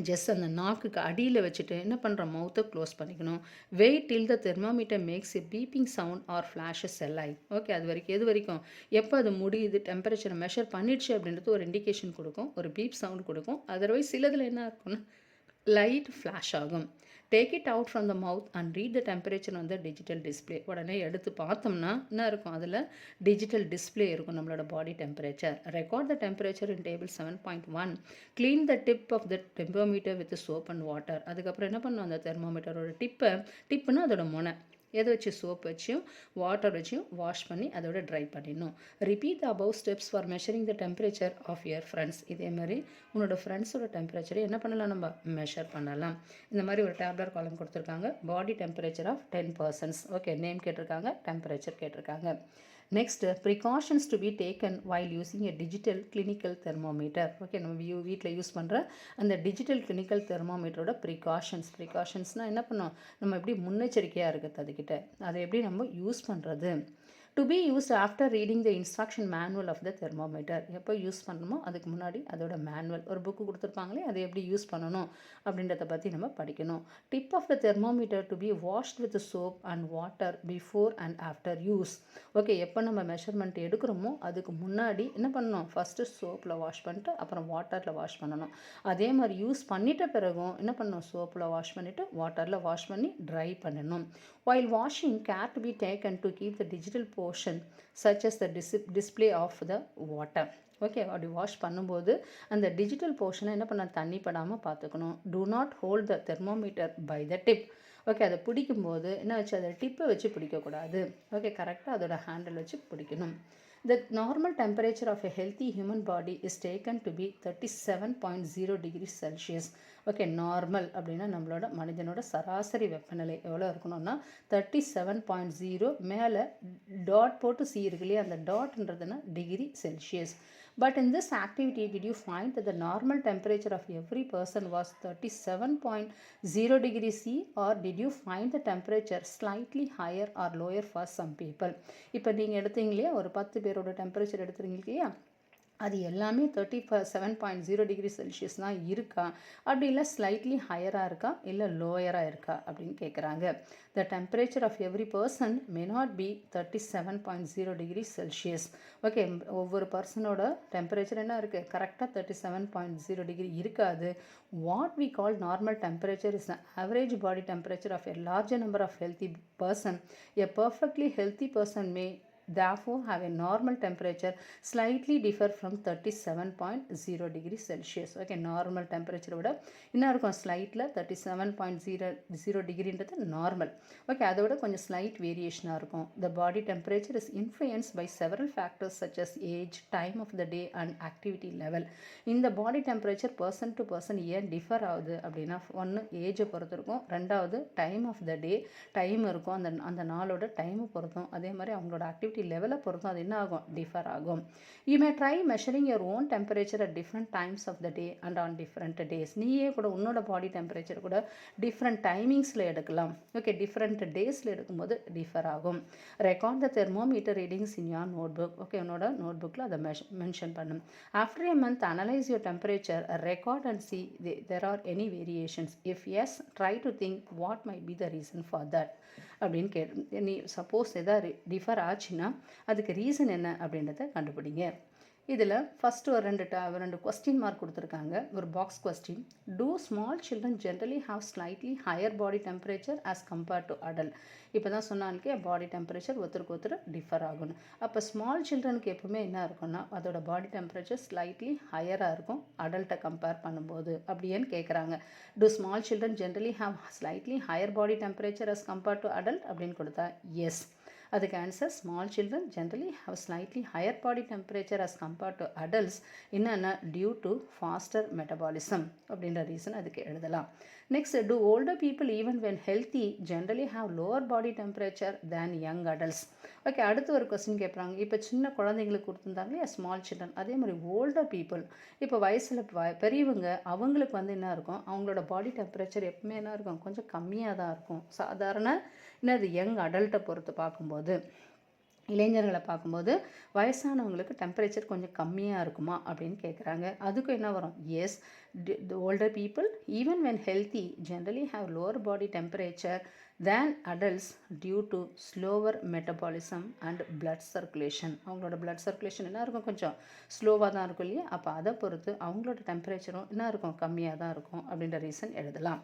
ஜஸ்ட் அந்த நாக்குக்கு அடியில் வச்சுட்டு என்ன பண்ணுறோம், மவுத்தை க்ளோஸ் பண்ணிக்கணும். Wait till the thermometer makes a beeping sound or flashes a light. Okay, அது வரைக்கும் எது வரைக்கும், எப்போ அது முடியுது, டெம்பரேச்சரை மெஷர் பண்ணிடுச்சு அப்படின்றது ஒரு இண்டிகேஷன் கொடுக்கும், ஒரு பீப் சவுண்ட் கொடுக்கும். அதர்வைஸ் சிலதில் என்ன இருக்கும்னா லைட் ஃப்ளாஷ் ஆகும். Take it out from the mouth and read the temperature on the digital display. உடனே எடுத்து பார்த்தோம்னா என்ன இருக்கும், அதில் டிஜிட்டல் டிஸ்பிளே இருக்கும், நம்மளோட body temperature. Record the temperature in table 7.1. Clean the tip of the thermometer with soap and water. அதுக்கப்புறம் என்ன பண்ணணும், அந்த தெர்மோமீட்டரோட டிப்புன்னா அதோட முனை, எதை வச்சு, சோப் வச்சும் வாட்டர் வச்சும் வாஷ் பண்ணி அதோட ட்ரை பண்ணிடணும். Repeat the above steps for measuring the temperature of your friends. இதே மாதிரி உன்னோட ஃப்ரெண்ட்ஸோட டெம்பரேச்சரை என்ன பண்ணலாம், நம்ம மெஷர் பண்ணலாம். இந்த மாதிரி ஒரு டேப்லர் காலம் கொடுத்துருக்காங்க, body temperature of 10 persons. Okay, name கேட்டிருக்காங்க, டெம்பரேச்சர் கேட்டிருக்காங்க. Next, precautions to be taken while using a digital clinical thermometer. Okay, நம்ம வீட்டில் யூஸ் பண்ணுற அந்த டிஜிட்டல் கிளினிக்கல் தெர்மோமீட்டரோட ப்ரிகாஷன்ஸ்னால் என்ன பண்ணோம், நம்ம எப்படி முன்னெச்சரிக்கையாக இருக்குது அதுக்கிட்ட, அதை எப்படி நம்ம யூஸ் பண்ணுறது. To be used after reading the instruction manual of the thermometer. எப்போ யூஸ் பண்ணணுமோ அதுக்கு முன்னாடி அதோட மேனுவல் ஒரு புக்கு கொடுத்துருப்பாங்களே, அதை எப்படி யூஸ் பண்ணணும் அப்படின்றத பற்றி நம்ம படிக்கணும். Tip of the thermometer to be washed with soap and water before and after use. Okay, எப்போ நம்ம மெஷர்மெண்ட் எடுக்கிறோமோ அதுக்கு முன்னாடி என்ன பண்ணணும், ஃபஸ்ட்டு சோப்பில் வாஷ் பண்ணிட்டு அப்புறம் வாட்டரில் வாஷ் பண்ணணும். அதே மாதிரி யூஸ் பண்ணிட்ட பிறகும் என்ன பண்ணணும், சோப்பில் வாஷ் பண்ணிவிட்டு வாட்டரில் வாஷ் பண்ணி ட்ரை பண்ணணும். While washing, care to be taken to keep the digital portion such as the display of the water. Okay, அப்படி வாஷ் பண்ணும்போது அந்த டிஜிட்டல் போர்ஷனை என்ன பண்ண, தண்ணி படாமல் பார்த்துக்கணும். Do not hold the thermometer by the tip. Okay, அதை பிடிக்கும்போது என்ன வச்சு, அதை டிப்பை வச்சு பிடிக்கக்கூடாது. ஓகே, கரெக்டாக அதோட ஹேண்டில் வச்சு பிடிக்கணும். The normal temperature of a healthy human body is taken to be 37.0 degrees Celsius. Okay, normal அப்படின்னா நம்மளோட மனிதனோட சராசரி வெப்பநிலை எவ்வளோ இருக்கணும்னா 37.0, மேலே டாட் போட்டு சி இருக்கு இல்லையா, அந்த டாட்ன்றதுன்னா degree Celsius. But in this activity, did you find that the normal temperature of every person was 37.0 degrees C, or did you find the temperature slightly higher or lower for some people? இப்போ நீங்கள் எடுத்தீங்க இல்லையா, ஒரு 10 பேரோட temperature எடுத்துறீங்க இல்லையா, அது எல்லாமே 37.0 degree Celsius தான் இருக்கா, அப்படி இல்லை ஸ்லைட்லி ஹையராக இருக்கா இல்லை லோயராக இருக்கா அப்படின்னு கேட்குறாங்க. The temperature of every person may not be 37.0 degree Celsius. Okay, ஒவ்வொரு பர்சனோட டெம்பரேச்சர் என்ன இருக்குது, கரெக்டாக 37.0 டிகிரி இருக்காது. What we call normal temperature is the average body temperature of a larger number of healthy person. A perfectly healthy person may therefore have a normal temperature slightly differ from 37.0 degree Celsius. Okay, normal temperature விட என்ன இருக்கும் ஸ்லைட்டில் 37.0 டிகிரின்றது normal. Okay, அதை விட கொஞ்சம் slide வேரியேஷனாக இருக்கும். The body temperature is influenced by several factors such as age, time of the day and activity level. இந்த body temperature person to person ஏன் differ ஆகுது அப்படின்னா, ஒன்று ஏஜை பொறுத்து இருக்கும், ரெண்டாவது time of the day time இருக்கும், அந்த நாளோட டைமை பொறுத்தும், அதே மாதிரி அவங்களோட ஆக்டிவிட்டி லெவலை பொறுத்தும் அது என்ன ஆகும், டிஃபர் ஆகும். You may try measuring your own temperature at different times of the day and on different days. நீயே கூட உன்னோட பாடி டெம்பரேச்சர் கூட டிஃப்ரெண்ட் டைமிங்ஸில் எடுக்கலாம். ஓகே, டிஃப்ரெண்ட் டேஸில் எடுக்கும்போது டிஃபர் ஆகும். Record the thermometer readings in your notebook. Okay, உன்னோட நோட் புக்கில் அதை மென்ஷன் பண்ணும். After a month, analyze your temperature, record and see there are any variations. If yes, try to think what might be the reason for that. அப்படின்னு நீ suppose எதாவது differ ஆச்சுன்னா அதுக்கு ரீசன் என்ன அப்படின்றத கண்டுபிடிங்க. இதில் ஃபஸ்ட்டு ஒரு ரெண்டு கொஸ்டின் மார்க் கொடுத்துருக்காங்க. ஒரு box question. Do small children generally have slightly higher body temperature as compared to adult. இப்போ தான் சொன்னான்க்கே பாடி டெம்பரேச்சர் ஒருத்தருக்கு டிஃபர் ஆகணும். அப்போ ஸ்மால் சில்ட்ரனுக்கு எப்பவுமே என்ன இருக்குன்னா அதோட பாடி டெம்பரேச்சர் ஸ்லைட்லி ஹையராக இருக்கும் அடல்ட்டை கம்பேர் பண்ணும்போது. அப்படியேன்னு கேட்குறாங்க. Do small children generally have slightly higher body temperature as compared to adult அப்படின்னு கொடுத்தா எஸ். அதுக்கு answer small children generally have slightly higher body temperature as compared to adults என்னென்னா due to faster metabolism அப்படின்ற reason அதுக்கு எழுதலாம். Next, do older people even when healthy generally have lower body temperature than young adults. Okay, அடுத்து ஒரு question கேட்குறாங்க. இப்போ சின்ன குழந்தைங்களுக்கு கொடுத்துருந்தாங்க இல்லையா ஸ்மால் சில்ட்ரன், அதே மாதிரி ஓல்டர் பீப்புள் இப்போ வயசில் பெரியவங்க அவங்களுக்கு என்ன இருக்கும், அவங்களோட பாடி டெம்பரேச்சர் எப்பவுமே என்ன இருக்கும், கொஞ்சம் கம்மியாக தான் இருக்கும். சாதாரண என்னது யங் அடல்ட்டை பொறுத்து பார்க்கும்போது, இளைஞர்களை பார்க்கும்போது வயசானவங்களுக்கு டெம்பரேச்சர் கொஞ்சம் கம்மியாக இருக்குமா அப்படின்னு கேட்குறாங்க. அதுக்கும் என்ன வரும், yes. Older people even when healthy generally have lower body temperature than adults due to slower metabolism and blood circulation. அவங்களோட பிளட் சர்க்குலேஷன் என்ன இருக்கும், கொஞ்சம் ஸ்லோவாக தான் இருக்கும் இல்லையா. அப்போ அதை பொறுத்து அவங்களோட டெம்பரேச்சரும் என்ன இருக்கும், கம்மியாக தான் இருக்கும் அப்படின்ற ரீசன் எழுதலாம்.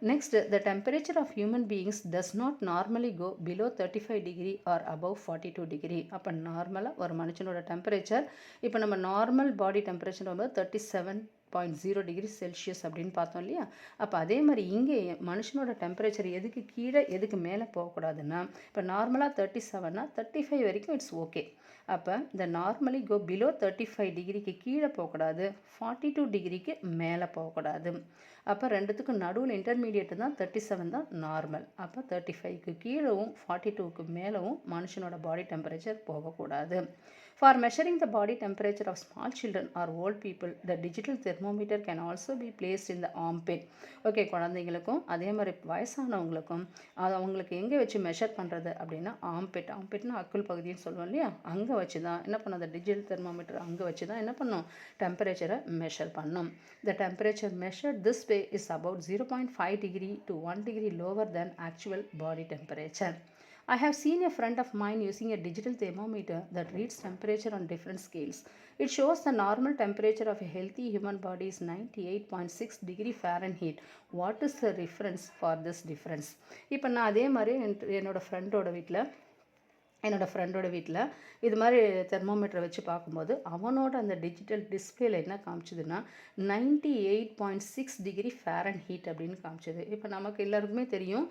Next, the temperature of human beings does not normally go below 35 degree or above 42 degree. அப்போ நார்மலாக ஒரு மனுஷனோட டெம்பரேச்சர் இப்போ நம்ம நார்மல் பாடி டெம்பரேச்சர் 37.0 டிகிரி செல்சியஸ் அப்படின்னு பார்த்தோம் இல்லையா. அப்போ அதே மாதிரி இங்கே மனுஷனோட டெம்பரேச்சர் எதுக்கு கீழே எதுக்கு மேலே போகக்கூடாதுன்னா, இப்போ நார்மலாக 37னா 35 வரைக்கும் இட்ஸ் ஓகே. அப்போ இந்த நார்மலி கோ பிலோ 35 டிகிரிக்கு கீழே போகக்கூடாது, 42 டிகிரிக்கு மேலே போகக்கூடாது. அப்போ ரெண்டுத்துக்கும் நடுவில் இன்டர்மீடியேட்டு தான் 37 தான் நார்மல். அப்போ 35க்கு கீழவும் 42க்கு மேலவும் மனுஷனோட பாடி டெம்பரேச்சர் போகக்கூடாது. For measuring the body temperature of small children or old people, the digital thermometer can also be placed in the armpit. Okay, குழந்தைங்களுக்கும் அதே மாதிரி வயசானவங்களுக்கும் அது அவங்களுக்கு எங்கே வச்சு மெஷர் பண்ணுறது அப்படின்னா ஆம்பிட்னா அக்குள் பகுதின்னு சொல்லுவோம் இல்லையா, அங்கே வச்சு தான் என்ன பண்ணோம், அந்த டிஜிட்டல் தெர்மோமீட்டர் அங்கே வச்சு தான் என்ன பண்ணோம், டெம்பரேச்சரை மெஷர் பண்ணோம். The temperature measured this way is about 0.5 degree to 1 degree lower than actual body temperature. I have seen a friend of mine using a digital thermometer that reads temperature on different scales. It shows the normal temperature of a healthy human body is 98.6 degree Fahrenheit. What is the reference for this difference? இப்போ நான் அதே மாதிரி என்னோடய ஃப்ரெண்டோட வீட்டில் இது மாதிரி தெர்மோமீட்டரை வச்சு பார்க்கும்போது அவனோட அந்த டிஜிட்டல் டிஸ்பிளேல என்ன காமிச்சதுன்னா 98.6 டிகிரி Fahrenheit அப்படின்னு காமிச்சது. இப்போ நமக்கு எல்லாருக்குமே தெரியும்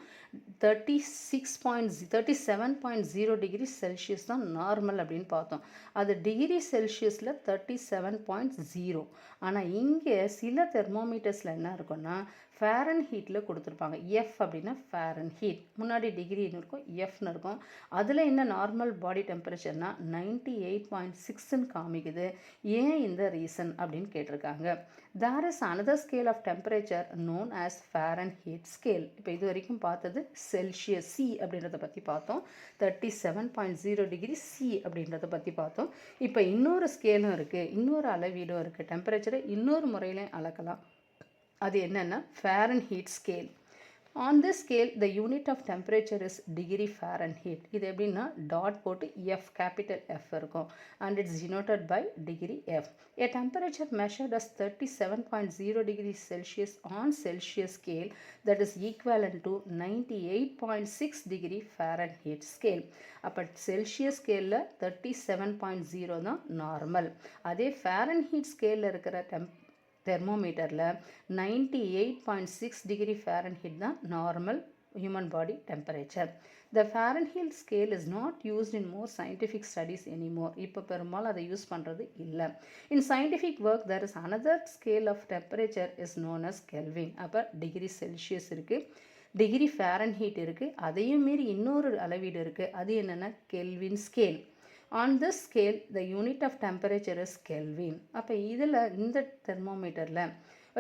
37.0 டிகிரி செல்சியஸ் தான் நார்மல் அப்படின்னு பார்த்தோம். அது டிகிரி செல்சியஸில் 37.0. ஆனால் இங்கே சில தெர்மோமீட்டர்ஸில் என்ன இருக்குன்னா ஃபேரன்ஹீட்டில் கொடுத்துருப்பாங்க. எஃப் அப்படின்னா ஃபேரன்ஹீட், முன்னாடி டிகிரின்னு இருக்கும், எஃப்னு இருக்கும். அதில் என்ன நார்மல் பாடி டெம்பரேச்சர்னால் 98.6ன்னு காமிக்குது. ஏன் இந்த ரீசன் அப்படின்னு கேட்டிருக்காங்க. There is another scale of temperature known as Fahrenheit scale. இப்போ இது வரைக்கும் பார்த்தது செல்சியஸ் சி அப்படின்றத பற்றி பார்த்தோம், 37.0 டிகிரி சி அப்படின்றத பற்றி பார்த்தோம். இப்போ இன்னொரு ஸ்கேலும் இருக்குது, இன்னொரு அளவீடும் இருக்குது, டெம்பரேச்சரை இன்னொரு முறையிலையும் அளக்கலாம். அது என்னென்னா Fahrenheit scale. On this scale, the unit of temperature is degree Fahrenheit. இது எப்படின்னா டாட் போட்டு F capital F இருக்கும் and it's denoted by degree F. A temperature measured as 37.0 degrees Celsius on Celsius scale that is equivalent to 98.6 degree Fahrenheit scale. அப்போ Celsius ஸ்கேலில் 37.0 தான் normal. அதே Fahrenheit ஸ்கேலில் இருக்கிற தெர்மோமீட்டரில் 98.6 டிகிரி ஃபாரன்ஹீட் தான் normal human body temperature. The Fahrenheit scale is not used in more scientific studies anymore. இப்போ பெரும்பாலும் அதை யூஸ் பண்ணுறது இல்லை. In scientific work there is another scale of temperature is known as Kelvin. அப்போ degree Celsius இருக்குது, degree Fahrenheit இருக்குது, அதையும் மீறி இன்னொரு அளவீடு இருக்குது. அது என்னென்னா kelvin scale. On this scale, the unit of temperature is Kelvin. அப்போ இதில் இந்த தெர்மோமீட்டரில்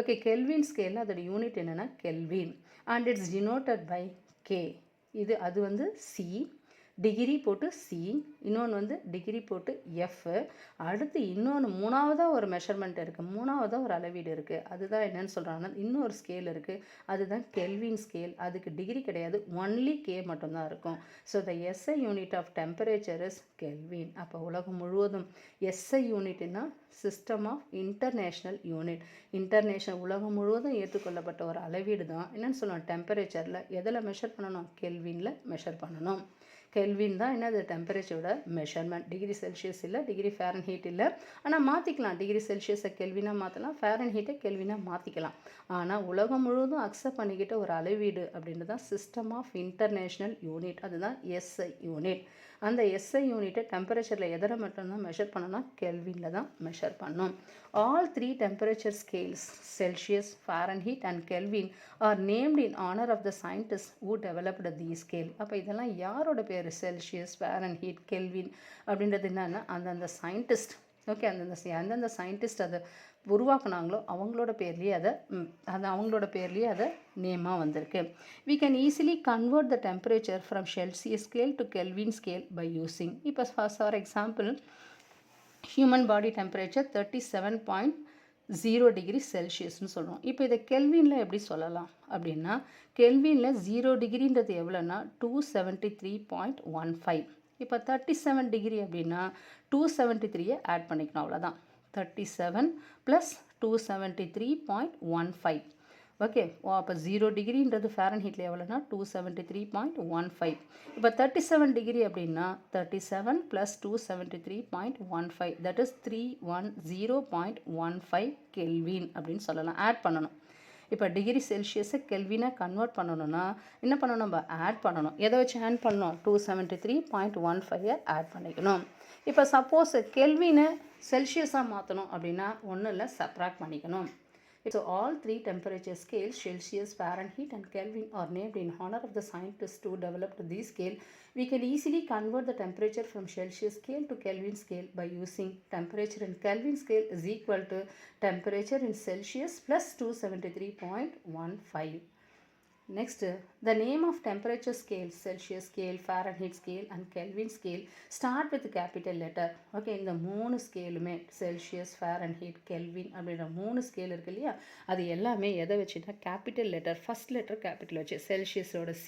ஓகே கெல்வின் ஸ்கேலில் அதோட யூனிட் என்னென்னா kelvin and it's denoted by K. இது அது வந்து C, டிகிரி போட்டு C, இன்னொன்று வந்து டிகிரி போட்டு F. அடுத்து இன்னொன்று மூணாவதாக ஒரு மெஷர்மெண்ட் இருக்குது, மூணாவதாக ஒரு அளவீடு இருக்குது. அதுதான் என்னென்னு சொல்கிறாங்கன்னா இன்னொரு ஸ்கேல் இருக்குது, அதுதான் கெல்வின் ஸ்கேல். அதுக்கு டிகிரி கிடையாது, ஒன்லி K மட்டும்தான் இருக்கும். So the SI unit of temperature is Kelvin. அப்போ உலகம் முழுவதும் SI யூனிட்னா system of international unit. International உலகம் முழுவதும் ஏற்றுக்கொள்ளப்பட்ட ஒரு அளவீடு தான் என்னென்னு சொல்லணும், டெம்பரேச்சரில் எதில் மெஷர் பண்ணணும், கெல்வினில் மெஷர் பண்ணணும். கெல்வின் தான் என்னது டெம்பரேச்சரோட மெஷர்மெண்ட். டிகிரி செல்சியஸ் இல்லை, டிகிரி ஃபாரன்ஹீட் இல்லை. ஆனால் மாற்றிக்கலாம், டிகிரி செல்சியஸை கெல்வினாக மாற்றலாம், ஃபாரன்ஹீட்டை கெல்வினாக மாற்றிக்கலாம். ஆனால் உலகம் முழுவதும் அக்செப்ட் பண்ணிக்கிட்ட ஒரு அளவீடு அப்படின்றது தான் சிஸ்டம் ஆஃப் இன்டர்நேஷ்னல் யூனிட், அதுதான் SI யூனிட். அந்த SI யூனிட்டை டெம்பரேச்சரில் எதில் மட்டும்தான் மெஷர் பண்ணணும்னா கெல்வினில் தான் மெஷர் பண்ணணும். All three temperature scales, Celsius, Fahrenheit and Kelvin, are named in honor of the scientists who developed these scale. அப்போ இதெல்லாம் யாரோட பேர், செல்சியஸ், ஃபாரன்ஹீட், கெல்வின் அப்படின்றது என்னன்னா அந்தந்த சயின்டிஸ்ட். ஓகே, அந்தந்த சயின்டிஸ்ட் அதை உருவாக்குனாங்களோ அவங்களோட பேர்லேயே அவங்களோட பேர்லேயே அதை நேமாக வந்திருக்கு. We can easily convert the temperature from Celsius scale to Kelvin scale by using. இப்போ for example human body temperature 37.0 degree செல்சியஸ்னு சொல்கிறோம். இப்போ இதை கெல்வினில் எப்படி சொல்லலாம் அப்படின்னா, கெல்வினில் 0 டிகிரின்றது எவ்வளோன்னா 273.15. இப்போ 37 டிகிரி அப்படின்னா 273 ஆட் பண்ணிக்கணும், அவ்வளோதான். 37 + 273.15. ஓகே, அப்போ 0 டிகிரின்றது ஃபாரன்ஹீட்டில் எவ்வளோனா 273.15. இப்போ 37 டிகிரி அப்படின்னா 37 + 273.15, தட் இஸ் 310.15 கெல்வின் அப்படின்னு சொல்லலாம். ஆட் பண்ணணும். இப்போ டிகிரி செல்சியஸை கெல்வினாக கன்வெர்ட் பண்ணணும்னா என்ன பண்ணணும், நம்ம ஆட் பண்ணணும். எதை வச்சு ஆட் பண்ணணும், 273.15 ஆட் பண்ணிக்கணும். இப்போ சப்போஸ் கெல்வினை செல்சியஸாக மாற்றணும் அப்படின்னா ஒன்றும் இல்லை, சப்ராக்ட் பண்ணிக்கணும். So all three temperature scales, Celsius, Fahrenheit and Kelvin, are named in honor of the scientists who developed these scale. We can easily convert the temperature from Celsius scale to Kelvin scale by using temperature in Kelvin scale is equal to temperature in Celsius plus 273.15. Next, the name of temperature scale, Celsius scale, Fahrenheit scale and Kelvin scale start with capital letter. Okay, இந்த மூணு ஸ்கேலுமே Celsius, Fahrenheit, kelvin அப்படின்ற மூணு scale இருக்கு இல்லையா, அது எல்லாமே எதை வச்சுன்னா capital letter, first letter capital வச்சு, செல்சியஸோட C,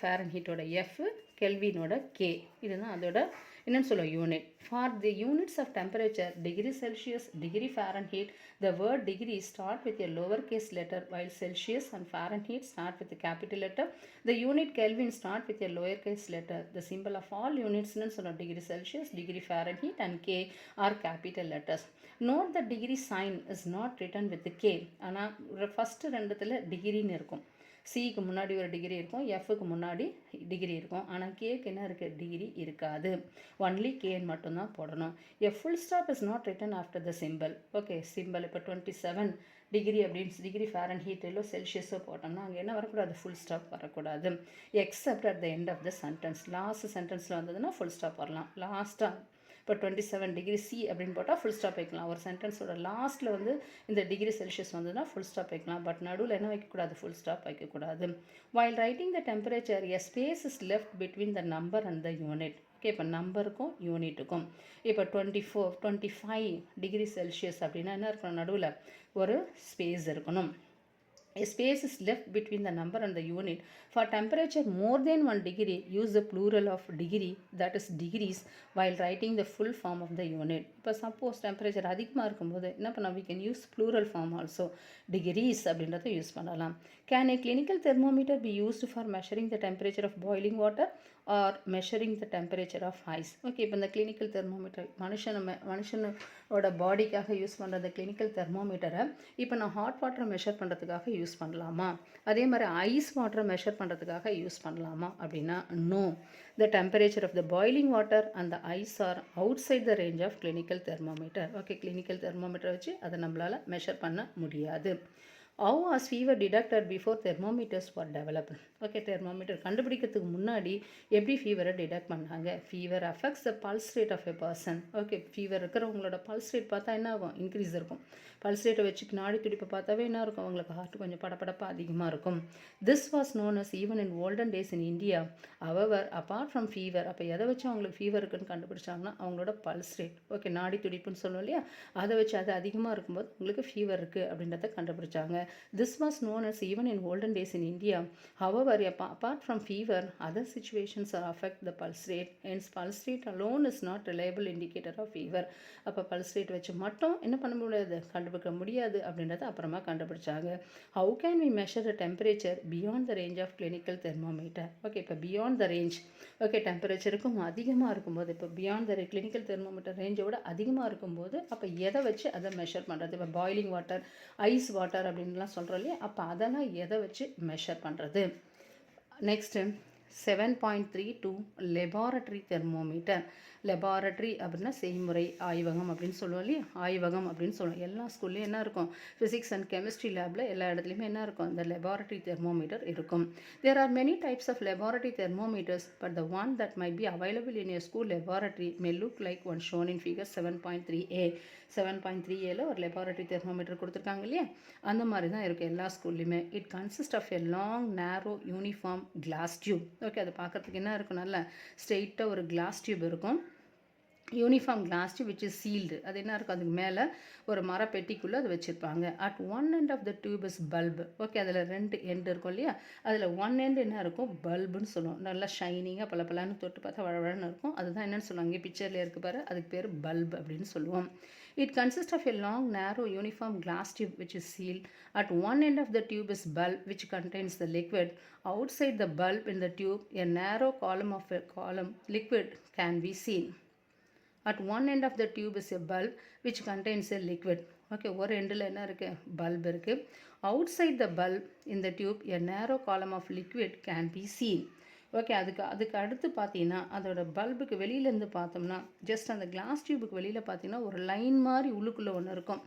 ஃபாரன்ஹீட்டோட F, கெல்வினோட K. இதுதான் அதோட என்னன்னு சொல்லுவோம் unit. For the units of temperature, degree Celsius, degree Fahrenheit, the word degree start with a lowercase letter while Celsius and Fahrenheit start with a capital letter. The unit Kelvin start with a lowercase letter. The symbol of all units degree Celsius, degree Fahrenheit and K are capital letters. Note the degree sign is not written with the K. ஆனால் first ரெண்டுத்தில் டிகிரின்னு இருக்கும். சிக்கு முன்னாடி ஒரு degree இருக்கும், எஃப்க்கு முன்னாடி degree இருக்கும். ஆனால் கேக்கு என்ன இருக்குது, டிகிரி இருக்காது. ஒன்லி கேன்னு மட்டும்தான் போடணும். A full stop is not written after the simple. Okay, simple இப்போ 27 டிகிரி அப்படின்னு டிகிரி ஃபாரன்ஹீட்டிலோ செல்சியஸோ போட்டோம்னா அங்கே என்ன வரக்கூடாது, ஃபுல் ஸ்டாப் வரக்கூடாது. Except at the end of the sentence, last சென்டென்ஸில் வந்ததுன்னா ஃபுல் ஸ்டாப் வரலாம். லாஸ்ட்டாக இப்போ 27 டிகிரி C அப்படின்னு போட்டால் ஃபுல் ஸ்டாப் வைக்கலாம். ஒரு சென்டென்ஸோட லாஸ்ட்டில் வந்து இந்த டிகிரி செல்சியஸ் வந்ததுன்னா ஃபுல் ஸ்டாப் வைக்கலாம். பட் நடுவில் என்ன வைக்கக்கூடாது, ஃபுல் ஸ்டாப் வைக்கக்கூடாது. while writing the temperature, a space is left between the number and the unit. Okay, இப்போ நம்பருக்கும் யூனிட்டுக்கும் இப்போ 25 டிகிரி செல்சியஸ் அப்படின்னா என்ன இருக்கணும், நடுவில் ஒரு ஸ்பேஸ் இருக்கணும். A space is left between the number and the unit. For temperature more than 1 degree, use the plural of degree, that is degrees, while writing the full form of the unit. இப்போ suppose temperature அதிகமாக இருக்கும்போது என்ன பண்ணலாம், we can use plural form also, degrees அப்படின்றத use பண்ணலாம். Can a clinical thermometer be used for measuring the temperature of boiling water or measuring the temperature of ice? Okay, இப்போ இந்த clinical thermometer மனுஷனோட பாடிக்காக use பண்ணுற clinical தெர்மோமீட்டரை இப்போ நான் hot வாட்டரை measure பண்ணுறதுக்காக யூஸ் பண்ணலாமா, அதே மாதிரி ஐஸ் வாட்டரை மெஷர் பண்ணுறதுக்காக யூஸ் பண்ணலாமா அப்படின்னா no. The temperature of the boiling water and the ice are outside the range of clinical thermometer. Okay, clinical தெர்மோமீட்டரை வச்சு அதை நம்மளால் மெஷர் பண்ண முடியாது. How was fever detected before thermometers were developed? Okay, thermometer கண்டுபிடிக்கிறதுக்கு முன்னாடி எப்படி ஃபீவரை டிடெக்ட் பண்ணாங்க? Fever affects the pulse rate of a person. Okay, fever இருக்கிறவங்களோட பல்ஸ் ரேட் பார்த்தா என்ன ஆகும், இன்க்ரீஸ் இருக்கும். பல்ஸ் ரேட்டை வச்சு நாடி துடிப்பை பார்த்தாவே என்ன இருக்கும், அவங்களுக்கு ஹார்ட் கொஞ்சம் படப்படப்பாக அதிகமாக இருக்கும். This was known as even in olden days in India. However apart from fever, அப்போ எதை வச்சு அவங்களுக்கு ஃபீவர் இருக்குன்னு கண்டுபிடிச்சாங்கன்னா அவங்களோட பல்ஸ் ரேட். ஓகே, நாடி துடிப்புன்னு சொல்லுவோம் இல்லையா, அதை வச்சு அது அதிகமாக இருக்கும்போது உங்களுக்கு ஃபீவர் இருக்குது அப்படின்றத கண்டுபிடிச்சாங்க. This was known as even in olden days in India. However, apart from fever, other situations are affect the pulse rate. Hence, pulse rate alone is not reliable indicator of fever. அப்போ pulse rate வச்சு மட்டும் என்ன பண்ண முடியாது, கண்டுபிடிக்க முடியாது அப்படின்றத அப்புறமா கண்டுபிடிச்சாங்க. How can we measure the temperature beyond the range of clinical thermometer? Okay, இப்போ beyond the range. ஓகே, டெம்பரேச்சருக்கும் அதிகமாக இருக்கும்போது, இப்போ பியாண்ட் த கிளினிக்கல் தெர்மோமீட்டர் ரேஞ்சோட அதிகமாக இருக்கும்போது அப்போ எதை வச்சு அதை மெஷர் பண்ணுறது? இப்போ பாய்லிங் வாட்டர், ஐஸ் வாட்டர் அப்படின்லாம் சொல்கிறோம் இல்லையா, அப்போ அதெல்லாம் எதை வச்சு மெஷர் பண்ணுறது? Next 7.32 laboratory thermometer. லெபார்டரி அப்படின்னா செய்முறை ஆய்வகம் அப்படின்னு சொல்லுவோம் இல்லையா, ஆய்வகம் அப்படின்னு சொல்லுவோம். எல்லா ஸ்கூல்லையும் என்ன இருக்கும், ஃபிசிக்ஸ் அண்ட் கெமிஸ்ட்ரி லேபில் எல்லா இடத்துலையுமே என்ன இருக்கும், இந்த லெபார்டரி தெர்மோமீட்டர் இருக்கும். There are many types of laboratory thermometers, but the one that might be available in a school laboratory may look like one shown in figure 7.3a. 7.3a ஒரு laboratory thermometer கொடுத்துருக்காங்க இல்லையா, அந்த மாதிரி தான் இருக்குது எல்லா ஸ்கூல்லையுமே. It consist of a long narrow uniform glass tube. Okay, அது பார்க்குறதுக்கு என்ன இருக்கும், நல்ல ஸ்ட்ரெயிட்டாக ஒரு கிளாஸ் டியூப் இருக்கும். Uniform glass tube which is sealed. அது என்ன இருக்கும், அதுக்கு மேலே ஒரு மரப்பெட்டிக்குள்ளே அது வச்சுருப்பாங்க. At one end of the tube is bulb. Okay, அதில் 2 எண்ட் இருக்கும் இல்லையா, அதில் ஒன் எண்ட் என்ன இருக்கும், பல்புன்னு சொல்லுவோம். நல்லா ஷைனிங்காக பல தொட்டு பார்த்தா வழவழன்னு இருக்கும். அதுதான் என்னென்னு சொல்லுவாங்க, இங்கே பிக்சரில் இருக்கு பாரு, அதுக்கு பேர் பல்ப் அப்படின்னு சொல்லுவோம். It consists of a long, narrow, uniform glass tube which is sealed. At one end of the tube is bulb which contains the liquid. Outside the bulb in the tube, a narrow column liquid can be seen. At one end of the tube is a bulb which contains a liquid. Okay, ஒரு எண்டில் என்ன இருக்குது, bulb இருக்குது. Outside the bulb in the tube, a narrow column of liquid can be seen. Okay, அதுக்கு அடுத்து பார்த்தீங்கன்னா அதோட பல்புக்கு வெளியிலேருந்து பார்த்தோம்னா ஜஸ்ட் அந்த கிளாஸ் டியூபுக்கு வெளியில் பார்த்தீங்கன்னா ஒரு லைன் மாதிரி உள்ளுக்குள்ளே ஒன்று இருக்கும்.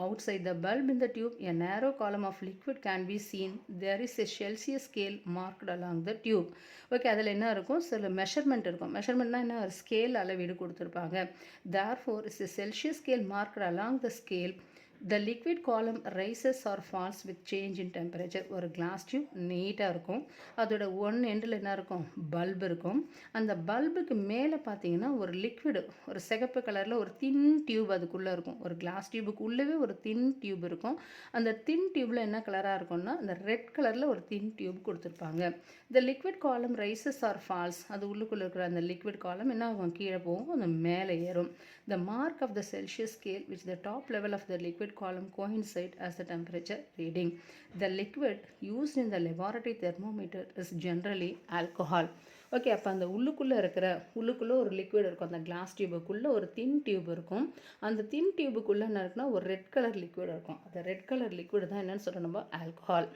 Outside the bulb in the tube a narrow column of liquid can be seen. There is a Celsius scale marked along the tube. Okay, அதில் என்ன இருக்கும், சில மெஷர்மெண்ட் இருக்கும். மெஷர்மெண்ட்னா என்ன, ஒரு ஸ்கேல் அளவீடு கொடுத்துருப்பாங்க. There for is a Celsius scale marked along the scale. The liquid column rises or falls with change in temperature. ஒரு கிளாஸ் டியூப் நீட்டாக இருக்கும். அதோட ஒன் எண்டில் என்ன இருக்கும், பல்பு இருக்கும். அந்த பல்புக்கு மேலே பார்த்தீங்கன்னா ஒரு லிக்விடு, ஒரு சிகப்பு கலரில் ஒரு தின் டியூப் அதுக்குள்ளே இருக்கும். ஒரு கிளாஸ் டியூபுக்கு உள்ளவே ஒரு தின் டியூப் இருக்கும். அந்த தின் டியூப்பில் என்ன கலராக இருக்கும்னா அந்த ரெட் கலரில் ஒரு தின் டியூப் கொடுத்துருப்பாங்க. The liquid column rises or falls. அது உள்ளுக்குள்ளே இருக்கிற அந்த லிக்விட் காலம் என்ன ஆகும், கீழே போகும், அந்த மேலே ஏறும். The mark of the Celsius scale which the top level of the liquid column coincide as the temperature reading. The liquid used in the laboratory thermometer is generally alcohol. Okay, அப்போ அந்த உள்ளுக்குள்ளே ஒரு லிக்விட் இருக்கும். அந்த class டியூபுக்குள்ளே ஒரு தின் tube இருக்கும். அந்த தின் டியூபுக்குள்ளே என்ன இருக்குன்னா ஒரு ரெட் கலர் லிக்விட் இருக்கும். அந்த ரெட் கலர் லிக்விட் தான் என்னென்னு சொல்கிறோம் நம்ம, ஆல்கஹால்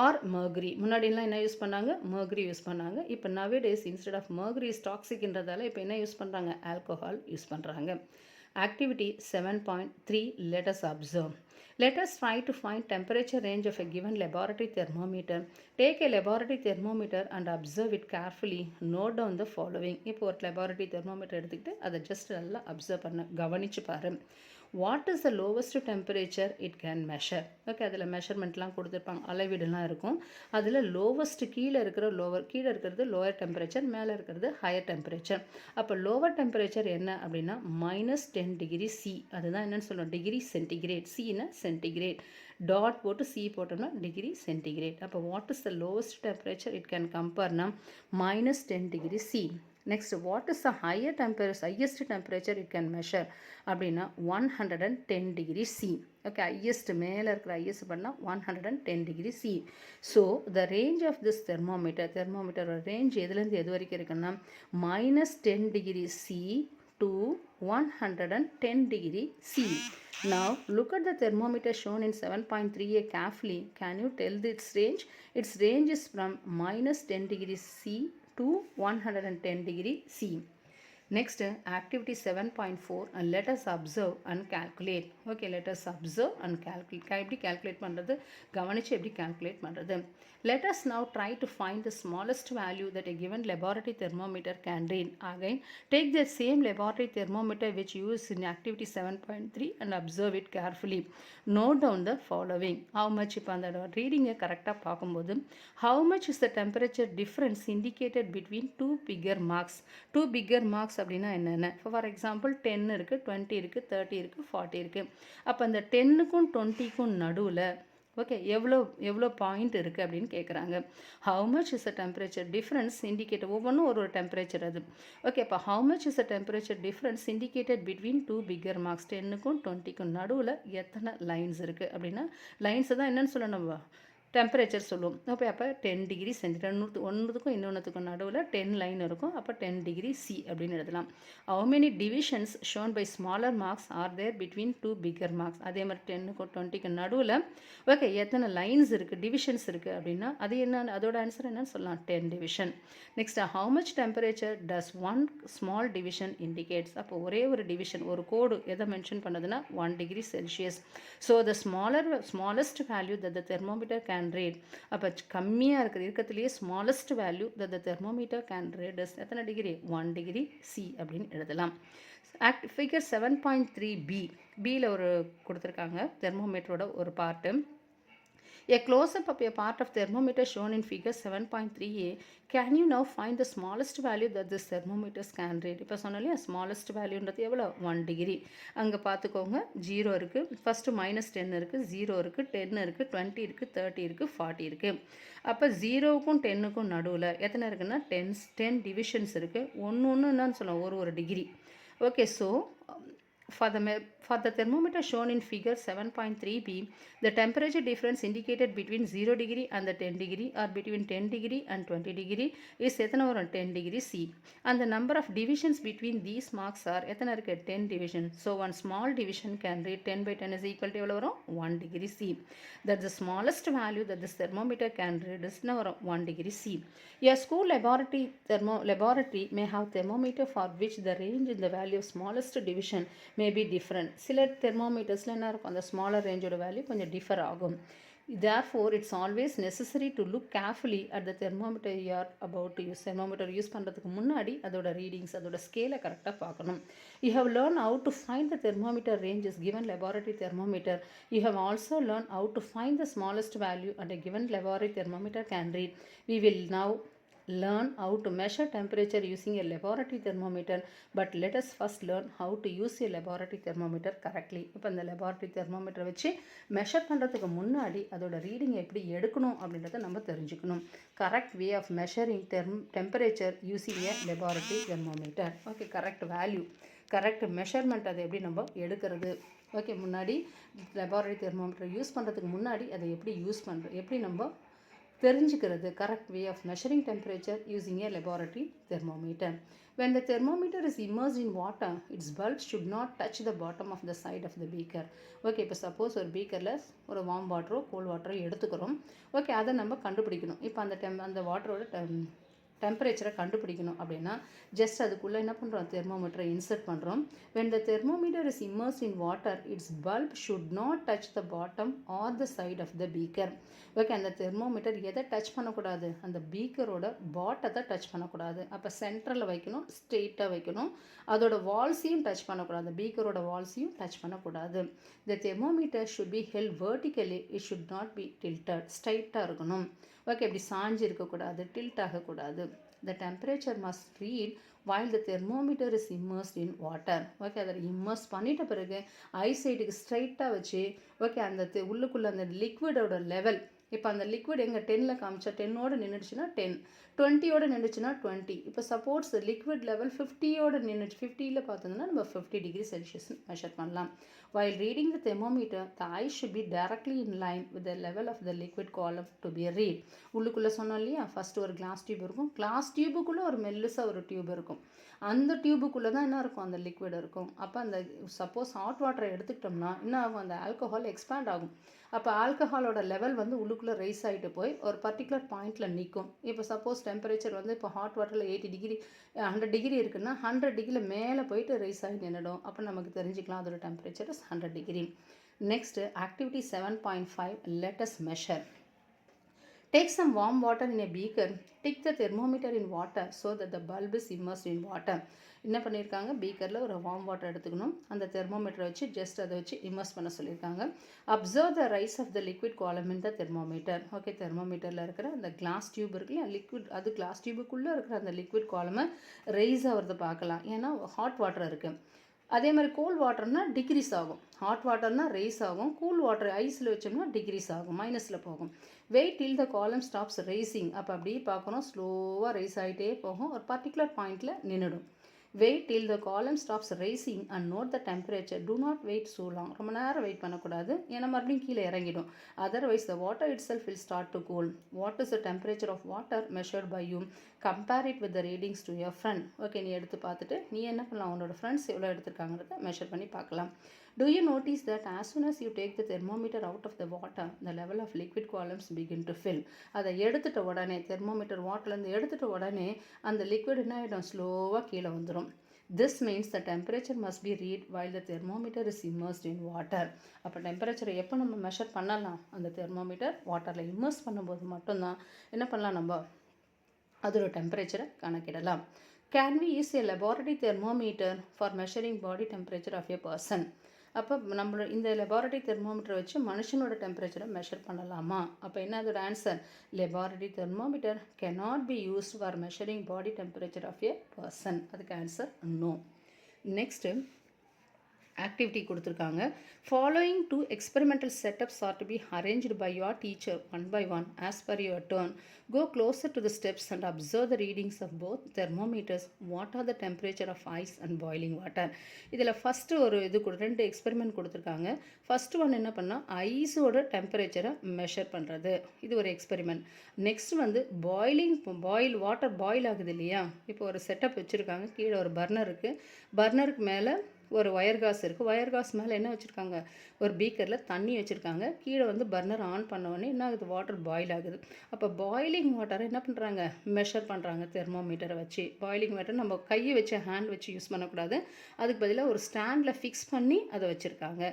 ஆர் மர்கரி. முன்னாடிலாம் என்ன யூஸ் பண்ணாங்க, மர்கரி யூஸ் பண்ணாங்க. இப்போ நவேடேஸ் இன்ஸ்டெட் ஆஃப் மர்கரி இஸ் டாக்ஸிக்ன்றதால இப்போ என்ன யூஸ் பண்ணுறாங்க, ஆல்கஹால் யூஸ் பண்ணுறாங்க. Activity 7.3 let us observe. Let us try to find temperature range of a given laboratory thermometer. Take a laboratory thermometer and observe it carefully. Note down the following. இப்போ ஒரு laboratory thermometer எடுத்துக்கிட்டு அதை just நல்லா observe பண்ண கவனிச்சு பாரு. What is the lowest temperature it can measure. Okay, அதில் மெஷர்மெண்ட்லாம் கொடுத்துருப்பாங்க, அளவீடுலாம் இருக்கும். அதில் லோவஸ்ட் கீழே இருக்கிறது லோவர் டெம்பரேச்சர், மேலே இருக்கிறது ஹையர் டெம்பரேச்சர். அப்போ லோவர் டெம்பரேச்சர் என்ன அப்படின்னா -10 டிகிரி சி. அதுதான் என்னன்னு சொல்லுவோம், டிகிரி சென்டிகிரேட். சின்னா சென்டிகிரேட், டாட் போட்டு சி போட்டோம்னா டிகிரி சென்டிகிரேட். அப்போ what is the lowest temperature it can கம்பேர்னா -10 degree C. Next, what is the highest temperature it can measure அப்படின்னா 110 டிகிரி சி. ஓகே, ஹையஸ்ட் மேலே இருக்கிற ஹையஸ்ட் பண்ணால் 110 degree C. So the range of this தெர்மோமீட்டரோட range எதுலேருந்து எது வரைக்கும் இருக்குன்னா -10 degree C to 110 degree C. Now look at the thermometer shown in 7.3a carefully. Can you tell its range? Its range is from -10 degree C to 110 degree C. Next, activity 7.4, and let us observe and calculate. Okay, let us observe and calculate. எப்படி calculate பண்ணுறது, கவனிச்சு எப்படி calculate பண்ணுறது. Let us now try to find the smallest value that a given laboratory thermometer can read. Again, take the same laboratory thermometer which used in activity 7.3 and observe it carefully. Note down the following. How much, இப்போ அந்த ரீடிங்கை கரெக்டாக பார்க்கும்போது, how much is the temperature difference indicated between two bigger marks. Two bigger marks அப்படின்னா என்னென்ன, for example 10 இருக்குது, 20 இருக்குது, 30 இருக்குது, 40 இருக்குது. அப்போ அந்த 10க்கும் 20க்கும் நடுவில் ஓகே எவ்வளோ பாயிண்ட் இருக்குது அப்படின்னு கேட்குறாங்க. How much is a temperature difference indicator, ஒவ்வொன்றும் ஒரு டெம்பரேச்சர் அது. ஓகே, இப்போ how much is a temperature difference indicated between two bigger marks. 10க்கும் 20க்கும் நடுவில் எத்தனை லைன்ஸ் இருக்குது அப்படின்னா, லைன்ஸை தான் என்னென்னு சொல்லணும், டெம்பரேச்சர் சொல்லுவோம். அப்போ 10 டிகிரி சென்டிகிரேட், ஒன்றுக்கும் இன்னொன்றுக்கும் நடுவில் 10 லைன் இருக்கும். அப்போ 10 டிகிரி சி அப்படின்னு எழுதலாம். How many divisions shown by smaller marks are there between two bigger marks. அதே மாதிரி 10க்கும் 20க்கும் நடுவில் ஓகே எத்தனை லைன்ஸ் இருக்குது, டிவிஷன்ஸ் இருக்குது அப்படின்னா அது என்ன, அதோட ஆன்சர் என்னன்னு சொல்லலாம், 10 division. Next, how much temperature does one small division indicates. அப்போ ஒரே ஒரு டிவிஷன், ஒரு கோடு எதை மென்ஷன் பண்ணுதுன்னா 1 degree Celsius. So the smallest value that the thermometer can read. அப்போ கம்மியாக இருக்கிறதுலேயே smallest value that the thermometer can read is எத்தனை டிகிரி, 1 டிகிரி சி அப்படின்னு எழுதலாம். ஃபிகர் 7.3b, பியில் ஒரு கொடுத்துருக்காங்க தெர்மோமீட்டரோட ஒரு part. A close-up of a part of thermometer shown in figure 7.3a. Can you now find the smallest value that this thermometers can read? இப்போ சொன்னாலே smallest valueன்றது எவ்வளோ, 1 டிகிரி. அங்கே பார்த்துக்கோங்க, 0 இருக்குது, ஃபஸ்ட்டு -10 இருக்குது, 0 இருக்குது, 10 இருக்குது, 20 இருக்குது, 30 இருக்குது, 40 இருக்குது. அப்போ 0க்கும் 10க்கும் நடுவில் எத்தனை இருக்குன்னா 10 டிவிஷன்ஸ் இருக்குது. ஒன்று என்னன்னு சொல்லலாம், ஒரு degree. Okay, so for the thermometer shown in figure 7.3b, the temperature difference indicated between 0 degree and the 10 degree or between 10 degree and 20 degree is எத்தனை வரும், 10 degree C. And the number of divisions between these marks are எத்தனை இருக்கு, 10 division. So one small division can read 10 by 10 is equal to எவ்வளோ வரும், 1 degree C. That's the smallest value that this thermometer can read is என்ன வரும், 1 degree C. A school laboratory may have thermometer for which the range in the value of smallest division may be different. சில தெர்மோமீட்டர்ஸில் என்ன இருக்கும், அந்த smaller ரேஞ்சோட value கொஞ்சம் differ ஆகும். Therefore, it's always necessary to look carefully at the thermometer you are about to use. Thermometer use பண்ணுறதுக்கு முன்னாடி அதோட readings, அதோட ஸ்கேலை கரெக்டாக பார்க்கணும். You have learned how to find the thermometer ranges given laboratory thermometer. You have also learned how to find the smallest value at a given laboratory thermometer can read. We will now learn how to measure temperature using a laboratory thermometer, but let us first learn how to use a laboratory thermometer correctly. இப்போ இந்த laboratory thermometer வச்சு measure பண்ணுறதுக்கு முன்னாடி அதோட reading எப்படி எடுக்கணும் அப்படின்றத நம்ம தெரிஞ்சுக்கணும். Correct way of measuring temperature using a laboratory thermometer. Okay, correct value, correct measurement அதை எப்படி நம்ம எடுக்கிறது. ஓகே, முன்னாடி laboratory thermometer யூஸ் பண்ணுறதுக்கு முன்னாடி அதை எப்படி நம்ம தெரிஞ்சுக்கிறது. Correct way of measuring temperature using a laboratory thermometer. When the thermometer is immersed in water, its bulb should not touch the bottom of the side of the beaker. Okay, இப்போ suppose ஒரு பீக்கரில் ஒரு warm வாட்டரோ gold வாட்டரோ எடுத்துக்கிறோம். Okay, அதை நம்ம கண்டுபிடிக்கணும். இப்போ அந்த வாட்டரோட டெம்பரேச்சரை கண்டுபிடிக்கணும் அப்படின்னா ஜஸ்ட் அதுக்குள்ளே என்ன பண்ணுறோம், தெர்மோமீட்டரை இன்சர்ட் பண்ணுறோம். when the thermometer is immersed in water its bulb should not touch the bottom or the side of the beaker. Okay, அந்த தெர்மோமீட்டர் எதை டச் பண்ணக்கூடாது, அந்த பீக்கரோட பாட்டத்தை டச் பண்ணக்கூடாது. அப்போ சென்டரில் வைக்கணும், ஸ்ட்ரெயிட்டாக வைக்கணும். அதோட வால்ஸையும் டச் பண்ணக்கூடாது, பீக்கரோட வால்ஸையும் டச் பண்ணக்கூடாது. the thermometer should be held vertically, it should not be tilted, ஸ்ட்ரைட்டாக இருக்கணும். ஓகே, இப்படி சாஞ்சி இருக்கக்கூடாது, டில்ட் ஆகக்கூடாது. the temperature must read while the thermometer is immersed in water. Okay, அதை இம்மர்ஸ் பண்ணிட்ட பிறகு ஐசைட்டுக்கு ஸ்ட்ரைட்டாக வச்சு ஓகே அந்த உள்ளுக்குள்ளே அந்த லிக்விடோட லெவல், இப்போ அந்த லிக்விட் எங்கே 10ல் காமிச்சா 10ஓடு நின்றுச்சுன்னா 10, 20ஓடு நின்றுச்சுன்னா 20. இப்போ சப்போஸ் லிக்விட் லெவல் 50ஓடு நின்றுச்சு, 50ல் பார்த்தோம்னா நம்ம 50 டிகிரி செல்சியஸ் மெஷர் பண்ணலாம். while reading the thermometer the eye should be directly in line with the level of the liquid column to be read. உள்ளுக்குள்ளே சொன்னோம் இல்லையா, ஃபஸ்ட்டு ஒரு கிளாஸ் டியூப் இருக்கும், கிளாஸ் டியூபுக்குள்ளே ஒரு மெல்லுசாக ஒரு டியூப் இருக்கும், அந்த டியூபுக்குள்ளே தான் என்ன இருக்கும், அந்த லிக்விட் இருக்கும். அப்போ அந்த சப்போஸ் ஹாட் வாட்டரை எடுத்துக்கிட்டோம்னா என்ன ஆகும், அந்த ஆல்கஹால் எக்ஸ்பேண்ட் ஆகும். அப்போ ஆல்கஹாலோட லெவல் வந்து உள்ளுக்குள்ளே ரைஸ் ஆகிட்டு போய் ஒரு பர்டிகுலர் பாயிண்டில் நிற்கும். இப்போ சப்போஸ் டெம்பரேச்சர் வந்து இப்போ ஹாட் வாட்டரில் 80 டிகிரி 100 டிகிரி இருக்குன்னா 100 டிகிரியில் மேலே போயிட்டு ரைஸ் ஆகி நின்றுடும். அப்போ நமக்கு தெரிஞ்சுக்கலாம் அதோட temperature is 100 degree. Next activity 7.5 let us measure. Take some warm water in a beaker. Stick the thermometer in water so that the bulb is immersed in water. என்ன பண்ணியிருக்காங்க, பீக்கரில் ஒரு வார்ம் வாட்டர் எடுத்துக்கணும், அந்த தெர்மோமீட்டரை வச்சு ஜஸ்ட் அதை வச்சு immerse பண்ண சொல்லியிருக்காங்க. Observe the rise of the liquid column in the thermometer. Okay, தெர்மோமீட்டரில் இருக்கிற அந்த கிளாஸ் டியூப் இருக்கு இல்லையா, லிக்விட் அது கிளாஸ் டியூபுக்குள்ளே இருக்கிற அந்த லிக்விட் காலமை ரைஸ் ஆகிறத பார்க்கலாம். ஏன்னா ஹாட் வாட்டர் இருக்குது. அதே மாதிரி கூல் வாட்டர்னால் டிக்ரீஸ் ஆகும், ஹாட் வாட்டர்னால் ரைஸ் ஆகும், கூல் வாட்டர் ஐஸில் வச்சோம்னா டிக்ரீஸ் ஆகும், மைனஸில் போகும். Wait till the column stops rising. அப்போ அப்படியே பார்க்கணும், ஸ்லோவாக ரைஸ் ஆகிட்டே போகும், ஒரு பர்டிகுலர் பாயிண்டில் நின்றுடும். Wait till the column stops rising and note the temperature. Do not wait so long. ரொம்ப நேரம் வெயிட் பண்ணக்கூடாது, ஏன்னா மறுபடியும் கீழே இறங்கிடும். Otherwise the water itself will start to cool. What is the temperature of water measured by you? Compare it with the readings to your friend. Okay, நீ எடுத்து பார்த்துட்டு நீ என்ன பண்ணலாம், உன்னோட ஃப்ரெண்ட்ஸ் எவ்வளோ எடுத்துருக்காங்கிறத மெஷர் பண்ணி பார்க்கலாம். Do you notice that as soon as you take the thermometer out of the water, the level of liquid columns begin to fill? அதை எடுத்துட்ட உடனே தெர்மோமீட்டர் வாட்டர்லேருந்து எடுத்துட்ட உடனே அந்த லிக்விட் என்ன ஆகிடும், ஸ்லோவாக கீழே வந்துடும். This means the temperature must be read while the thermometer is immersed in water. அப்போ டெம்பரேச்சரை எப்போ நம்ம மெஷர் பண்ணலாம், அந்த தெர்மோமீட்டர் வாட்டரில் இம்மர்ஸ் பண்ணும்போது மட்டும்தான் என்ன பண்ணலாம், நம்ம அதோட டெம்பரேச்சரை கணக்கிடலாம். Can we use a laboratory thermometer for measuring body temperature of a person? அப்போ நம்மளோட இந்த லெபார்டரி தெர்மோமீட்டரை வச்சு மனுஷனோட டெம்பரேச்சரை மெஷர் பண்ணலாமா? அப்போ என்ன அதோட answer, laboratory thermometer cannot be used for measuring body temperature of a person. அதுக்கு ஆன்சர் நோ. நெக்ஸ்ட்டு ஆக்டிவிட்டி கொடுத்துருக்காங்க. Following 2 experimental setups are to be arranged by your teacher one by one as per your turn. Go closer to the steps and observe the readings of both thermometers. What are the temperature of ice and boiling water? இதில் first ஒரு ரெண்டு experiment கொடுத்துருக்காங்க. First ஒன்று என்ன பண்ணால் ஐஸோட டெம்பரேச்சரை measure பண்ணுறது, இது ஒரு எக்ஸ்பெரிமெண்ட். நெக்ஸ்ட் வந்து வாட்டர் பாயில் ஆகுது இல்லையா, இப்போ ஒரு செட்டப் வச்சுருக்காங்க, கீழே ஒரு பர்னர் இருக்குது, பர்னருக்கு மேலே ஒரு ஒயர் காஸ் இருக்குது, ஒயர் காஸ் மேலே என்ன வச்சுருக்காங்க, ஒரு பீக்கரில் தண்ணி வச்சுருக்காங்க, கீழே வந்து பர்னர் ஆன் பண்ணோடனே என்ன ஆகுது, வாட்டர் பாயில் ஆகுது. அப்போ பாயிலிங் வாட்டரை என்ன பண்ணுறாங்க, மெஷர் பண்ணுறாங்க தெர்மோமீட்டரை வச்சு. பாயிலிங் வாட்டர் நம்ம கையை வச்சு ஹேண்ட் வச்சு யூஸ் பண்ணக்கூடாது, அதுக்கு பதிலாக ஒரு ஸ்டாண்டில் ஃபிக்ஸ் பண்ணி அதை வச்சுருக்காங்க.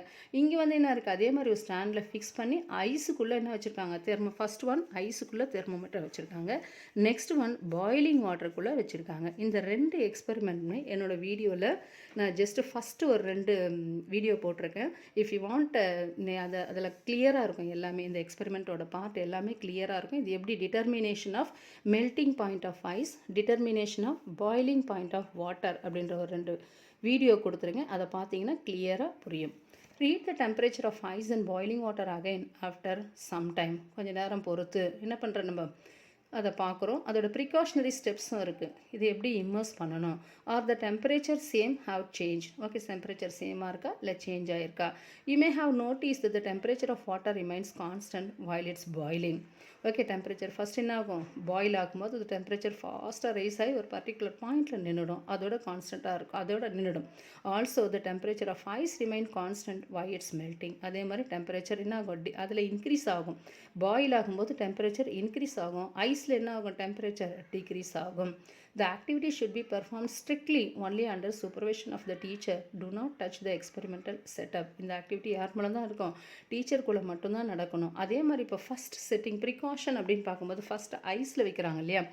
இங்கே வந்து என்ன இருக்குது, அதே மாதிரி ஒரு ஸ்டாண்டில் ஃபிக்ஸ் பண்ணி ஐஸுக்குள்ளே என்ன வச்சுருக்காங்க, ஃபஸ்ட் ஒன் ஐஸுக்குள்ளே தெர்மோமீட்டர் வச்சுருக்காங்க, நெக்ஸ்ட் ஒன் பாயிலிங் வாட்டருக்குள்ளே வச்சுருக்காங்க. இந்த ரெண்டு எக்ஸ்பெரிமெண்ட்டுமே என்னோடய வீடியோவில் நான் ஜஸ்ட்டு ஃபஸ்ட்டு ஒரு 2 வீடியோ போட்டிருக்கேன். இஃப் யூ வாண்ட் அதில் கிளியராக இருக்கும் எல்லாமே, இந்த எக்ஸ்பெரிமெண்ட்டோட பார்ட் எல்லாமே கிளியராக இருக்கும். இது எப்படி determination of melting point of ice, determination of boiling point of water அப்படின்ற ஒரு 2 வீடியோ கொடுத்துருக்கேன். அதை பார்த்தீங்கன்னா கிளியராக புரியும். Read the temperature of ice and boiling water again after some time. கொஞ்சம் நேரம் பொறுத்து என்ன பண்ணுறோம், நம்ம அதை பார்க்குறோம். அதோட ப்ரிகாஷனரி ஸ்டெப்ஸும் இருக்குது. இது எப்படி இம்மர்ஸ் பண்ணணும். Are the temperature same have change. Okay, temperature சேமாக இருக்கா இல்லை சேஞ்ச் ஆகிருக்கா. You may have notice the temperature of water remains constant while it's boiling. Okay, temperature first என்ன ஆகும், பாயில் ஆகும்போது அது டெம்பரேச்சர் ஃபாஸ்ட்டாக ரைஸ் ஆகி ஒரு பர்டிகுலர் பாயிண்டில் நின்றுடும், அதோட கான்ஸ்டண்ட்டாக இருக்கும், அதோட நின்றுடும். Also the temperature of ice remain constant while it's melting. அதே மாதிரி டெம்பரேச்சர் என்ன ஆகும், அதில் இன்க்ரீஸ் ஆகும். பாயில் ஆகும்போது டெம்பரேச்சர் இன்க்ரீஸ் ஆகும், ஐஸ் ஐஸில் என்ன ஆகும், டெம்பரேச்சர் டிக்ரீஸ் ஆகும். The activity should be performed strictly only under supervision of the teacher. Do not touch the experimental setup. இந்த ஆக்டிவிட்டி யார் மூலம் தான் இருக்கும், டீச்சருக்குள்ளே மட்டும்தான் நடக்கணும். அதே மாதிரி இப்போ ஃபஸ்ட் செட்டிங் ப்ரிகாஷன் அப்படின்னு பார்க்கும்போது ஃபஸ்ட் ஐஸில் வைக்கிறாங்க இல்லையா,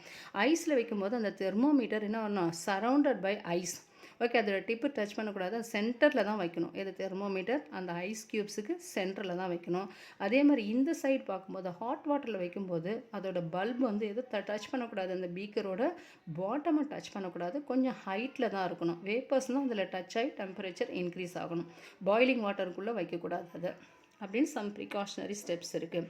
ஐஸில் வைக்கும்போது அந்த தெர்மோமீட்டர் என்ன பண்ணணும், சரவுண்டட் பை ஐஸ். ஓகே, அதோட டிப்பு டச் பண்ணக்கூடாது, சென்டரில் தான் வைக்கணும். இது தெர்மோமீட்டர் அந்த ஐஸ் க்யூப்ஸுக்கு சென்டரில் தான் வைக்கணும். அதே மாதிரி இந்த சைடு பார்க்கும்போது ஹாட் வாட்டரில் வைக்கும்போது அதோட பல்ப் வந்து எதுவும் டச் பண்ணக்கூடாது, அந்த பீக்கரோட பாட்டமை டச் பண்ணக்கூடாது, கொஞ்சம் ஹைட்டில் தான் இருக்கணும். வேப்பர்ஸ்லாம் அதில் டச் ஆகி டெம்பரேச்சர் இன்க்ரீஸ் ஆகணும். பாய்லிங் வாட்டருக்குள்ளே வைக்கக்கூடாது அது அப்படின்னு சம் ப்ரிகாஷனரி ஸ்டெப்ஸ் இருக்குது.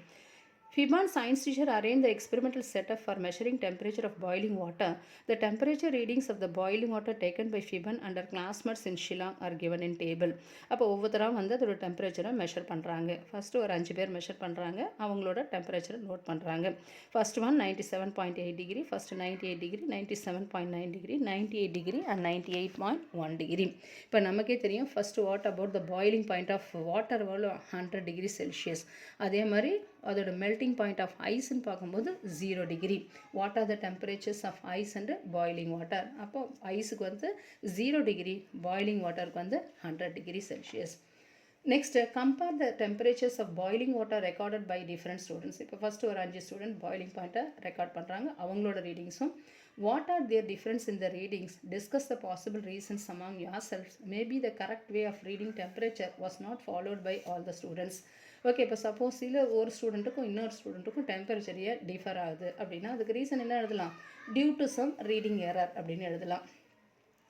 Fiban science teacher arranged the experimental setup for measuring temperature of boiling water. The temperature readings of the boiling water taken by Fiban under classmates in Shillong are given in table. அப்போ ஒவ்வொருத்தராக வந்து அதோட டெம்பரேச்சரை measure பண்ணுறாங்க. First ஒரு 5 பேர் measure பண்ணுறாங்க, அவங்களோட டெம்பரேச்சரை நோட் பண்ணுறாங்க. First one 97.8 degree, first 98 degree, 97.9 degree, 98 degree and 98.1 degree. இப்போ நமக்கே தெரியும் first what about the boiling point of water எவ்வளோ 100 டிகிரி செல்சியஸ். அதே மாதிரி அதோட மெல்டிங் பாயிண்ட் ஆஃப் ஐஸ்ன்னு பார்க்கும்போது 0 degree. What are the temperatures of ice and boiling water? அப்போ ஐஸுக்கு வந்து 0 டிகிரி, பாய்லிங் வாட்டருக்கு வந்து 100 degree Celsius. Next, compare the temperatures of boiling water recorded by different students. இப்போ ஃபஸ்ட்டு ஒரு 5 ஸ்டூடெண்ட் பாய்லிங் பாயிண்ட்டை ரெக்கார்ட் பண்ணுறாங்க, அவங்களோட ரீடிங்ஸும். What are their difference in the readings? Discuss the possible reasons among yourselves. Maybe the correct way of reading temperature was not followed by all the students. Okay, இப்போ suppose இல்லை ஒரு ஸ்டூடெண்ட்டுக்கும் இன்னொரு ஸ்டூடெண்ட்டுக்கும் டெம்பரேச்சரையே differ ஆகுது அப்படின்னா அதுக்கு ரீசன் என்ன எழுதலாம், due to some reading error அப்படின்னு எழுதலாம்.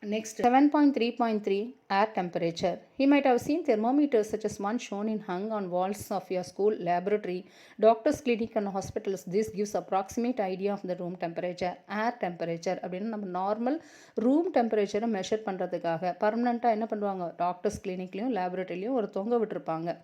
Next, 7.3.3 air temperature. You might have seen thermometers such as one shown in hung on walls of your school laboratory, doctor's clinic and hospitals. This gives approximate idea of the room temperature. Air temperature அப்படின்னா நம்ம normal room டெம்பரேச்சரை measure பண்ணுறதுக்காக பர்மனெண்ட்டாக என்ன பண்ணுவாங்க, doctors கிளினிக்லேயும் லேபரேட்டரிலையும் ஒரு தொங்க விட்டுருப்பாங்க.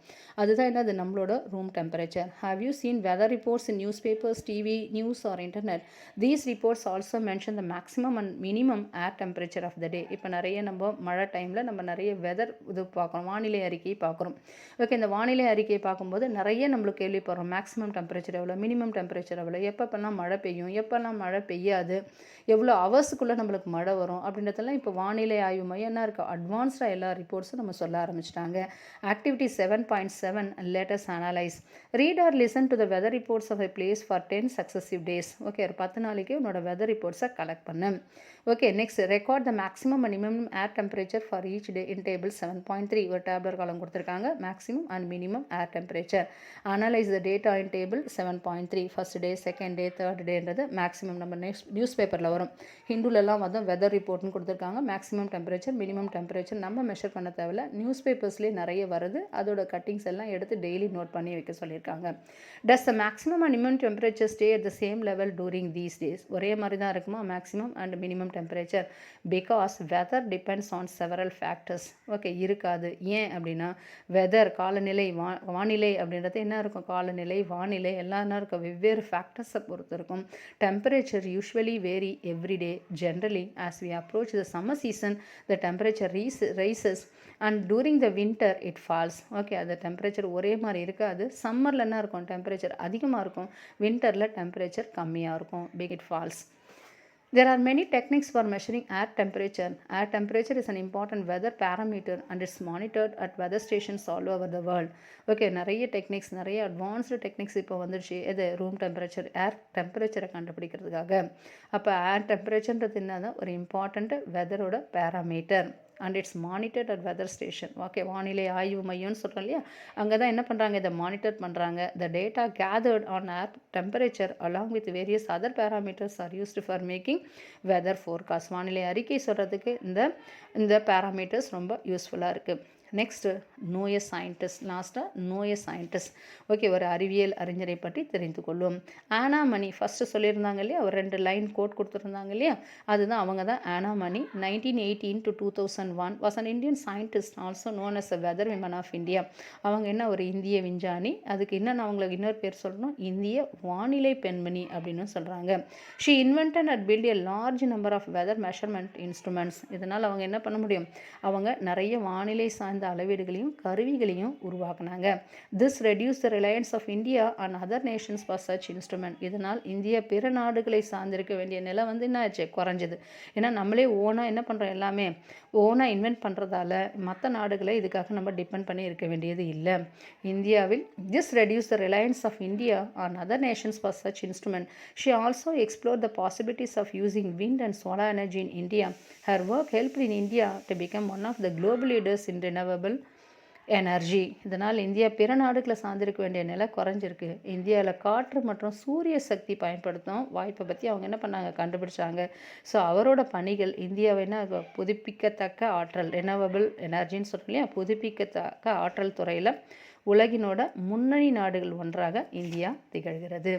அதுதான் என்னது நம்மளோட room temperature. Have you seen weather reports in newspapers, TV, news or internet? These reports also mention the maximum and minimum air temperature of the டே. இப்போ நிறைய நம்ம மழை டைமில் நம்ம நிறைய வெதர் இது பார்க்குறோம், வானிலை அறிக்கையை பார்க்குறோம். ஓகே, இந்த வானிலை அறிக்கையை பார்க்கும்போது நிறைய நம்மளுக்கு கேள்விப்படுறோம், மேக்ஸிமம் டெம்பரேச்சர் எவ்வளோ, மினிமம் டெம்பரேச்சர் எவ்வளோ, எப்பப்பெல்லாம் மழை பெய்யும், எப்போல்லாம் மழை பெய்யாது, எவ்வளோ ஹவர்ஸுக்குள்ளே நம்மளுக்கு மழை வரும் அப்படின்றதெல்லாம் இப்போ வானிலை ஆய்வு மையம் என்ன இருக்குது, அட்வான்ஸ்டாக எல்லா ரிப்போர்ட்ஸும் நம்ம சொல்ல ஆரம்பிச்சிட்டாங்க. Activity 7.7 latest analyse. Read or listen to the weather reports of a place for 10 successive days. Okay, ஒரு 10 நாளைக்கு உன்னோட வெதர் ரிப்போர்ட்ஸை கலெக்ட் பண்ணு. Okay, next, record the maximum and minimum air temperature for each day in table 7.3. ஒரு tabular column கொடுத்துருக்காங்க, maximum and minimum air temperature. Analyse the data in table 7.3. First day, second day, third டேன்றது maximum. நம்ம news பேப்பரில் வரும், ஹிந்துலெலாம் வந்து weather ரிப்போர்ட்னு கொடுத்துருக்காங்க. Maximum temperature, minimum temperature நம்ம measure பண்ண தேவையில்ல, நியூஸ் பேப்பர்ஸ்லேயே நிறைய வருது, அதோட கட்டிங்ஸ் எல்லாம் எடுத்து டெய்லி நோட் பண்ணி வைக்க சொல்லியிருக்காங்க. Does the maximum and minimum temperature stay at the same level during these days? ஒரே மாதிரி தான் இருக்குமா maximum and minimum temperature? Because weather depends on several factors. Okay, இருக்காது. ஏன் அப்படின்னா வெதர் காலநிலை, வானிலை அப்படின்றது என்ன இருக்கும், காலநிலை வானிலை எல்லாம் என்ன இருக்கும், வெவ்வேறு ஃபேக்டர்ஸை பொறுத்து இருக்கும். Temperature usually vary every day. Generally as we approach the summer season the temperature rises and during the winter it falls. Okay, அது டெம்பரேச்சர் ஒரே மாதிரி இருக்காது. சம்மரில் என்ன இருக்கும், டெம்பரேச்சர் அதிகமாக இருக்கும், வின்டரில் டெம்பரேச்சர் கம்மியாக இருக்கும், big it falls. There are many techniques for measuring air temperature. Air temperature is an important weather parameter and it's monitored at weather stations all over the world. Okay, நிறைய techniques, நிறைய advanced techniques இப்போ வந்துடுச்சு. எது, room temperature, ஏர் டெம்பரேச்சரை கண்டுபிடிக்கிறதுக்காக. அப்போ ஏர் டெம்பரேச்சர்ன்றது என்னன்னா ஒரு இம்பார்ட்டண்ட் வெதரோட parameter and it's monitored at weather station. Okay, வானிலை ஆய்வு மையம்னு சொல்கிறோம் இல்லையா, அங்கே தான் என்ன பண்ணுறாங்க, இதை மானிட்டர் பண்ணுறாங்க. The data gathered on air temperature along with various other parameters are used for making weather forecast. வானிலை அறிக்கை சொல்கிறதுக்கு இந்த பேராமீட்டர்ஸ் ரொம்ப யூஸ்ஃபுல்லாக இருக்குது. Next, know a scientist. லாஸ்ட்டாக நோ எ சயின்டிஸ்ட். ஓகே, ஒரு அறிவியல் அறிஞரை பற்றி தெரிந்து கொள்ளும். ஆனா மணி ஃபஸ்ட்டு சொல்லியிருந்தாங்க இல்லையா, ஒரு 2 லைன் கோட் கொடுத்துருந்தாங்க இல்லையா, அதுதான் அவங்க தான். ஆனா மணி 1918 to 2001 was an Indian scientist also known as a weather woman of India. அவங்க என்ன, ஒரு இந்திய விஞ்ஞானி. அதுக்கு என்னென்ன அவங்களுக்கு இன்னொரு பேர் சொல்லணும், இந்திய வானிலை பெண்மணி அப்படின்னு சொல்கிறாங்க. She invented and built a large number of weather measurement instruments. இதனால் அவங்க என்ன பண்ண முடியும், அவங்க நிறைய வானிலை சார்ந்த சார்ந்த அளவீடுகளையும் கருவிகளையும் உருவாக்குனாங்க. This reduce the reliance of India and other nations for such instrument. இதனால் இந்தியா பிற நாடுகளை சார்ந்திருக்க வேண்டிய நிலை வந்து என்ன ஆச்சு, குறைஞ்சது. ஏன்னா நம்மளே ஓனாக என்ன பண்ணுறோம், எல்லாமே ஓனாக இன்வென்ட் பண்ணுறதால மற்ற நாடுகளை இதுக்காக நம்ம டிபெண்ட் பண்ணி இருக்க வேண்டியது இல்லை. இந்தியாவில் this reduce the reliance of India and other nations for such instrument. She also explore the possibilities of using wind and solar energy in India. Her work helped in India to become one of the global leaders in renewable energy. இதனால் இந்தியா பிற நாடுகளை சார்ந்திருக்க வேண்டிய நிலை குறைஞ்சிருக்கு. இந்தியாவில் காற்று மற்றும் சூரிய சக்தி பயன்படுத்தும் வாய்ப்பை பற்றி அவங்க என்ன பண்ணாங்க, கண்டுபிடிச்சாங்க. ஸோ அவரோட பணிகள் இந்தியாவை என்ன புதுப்பிக்கத்தக்க ஆற்றல், ரெனவபிள் எனர்ஜின்னு சொல்கிறோம் இல்லையா, புதுப்பிக்கத்தக்க ஆற்றல் துறையில் உலகினோட முன்னணி நாடுகள் ஒன்றாக இந்தியா திகழ்கிறது.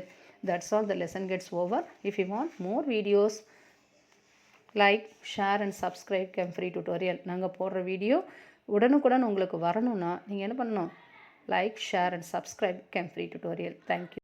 That's all. The lesson gets over. If you want more videos, like, share and subscribe Chem Free Tutorial. நாங்கள் போடுற வீடியோ உடனுக்குடன் உங்களுக்கு வரணும்னா நீங்கள் என்ன பண்ணணும், like, share and subscribe Chem Free Tutorial. Thank you.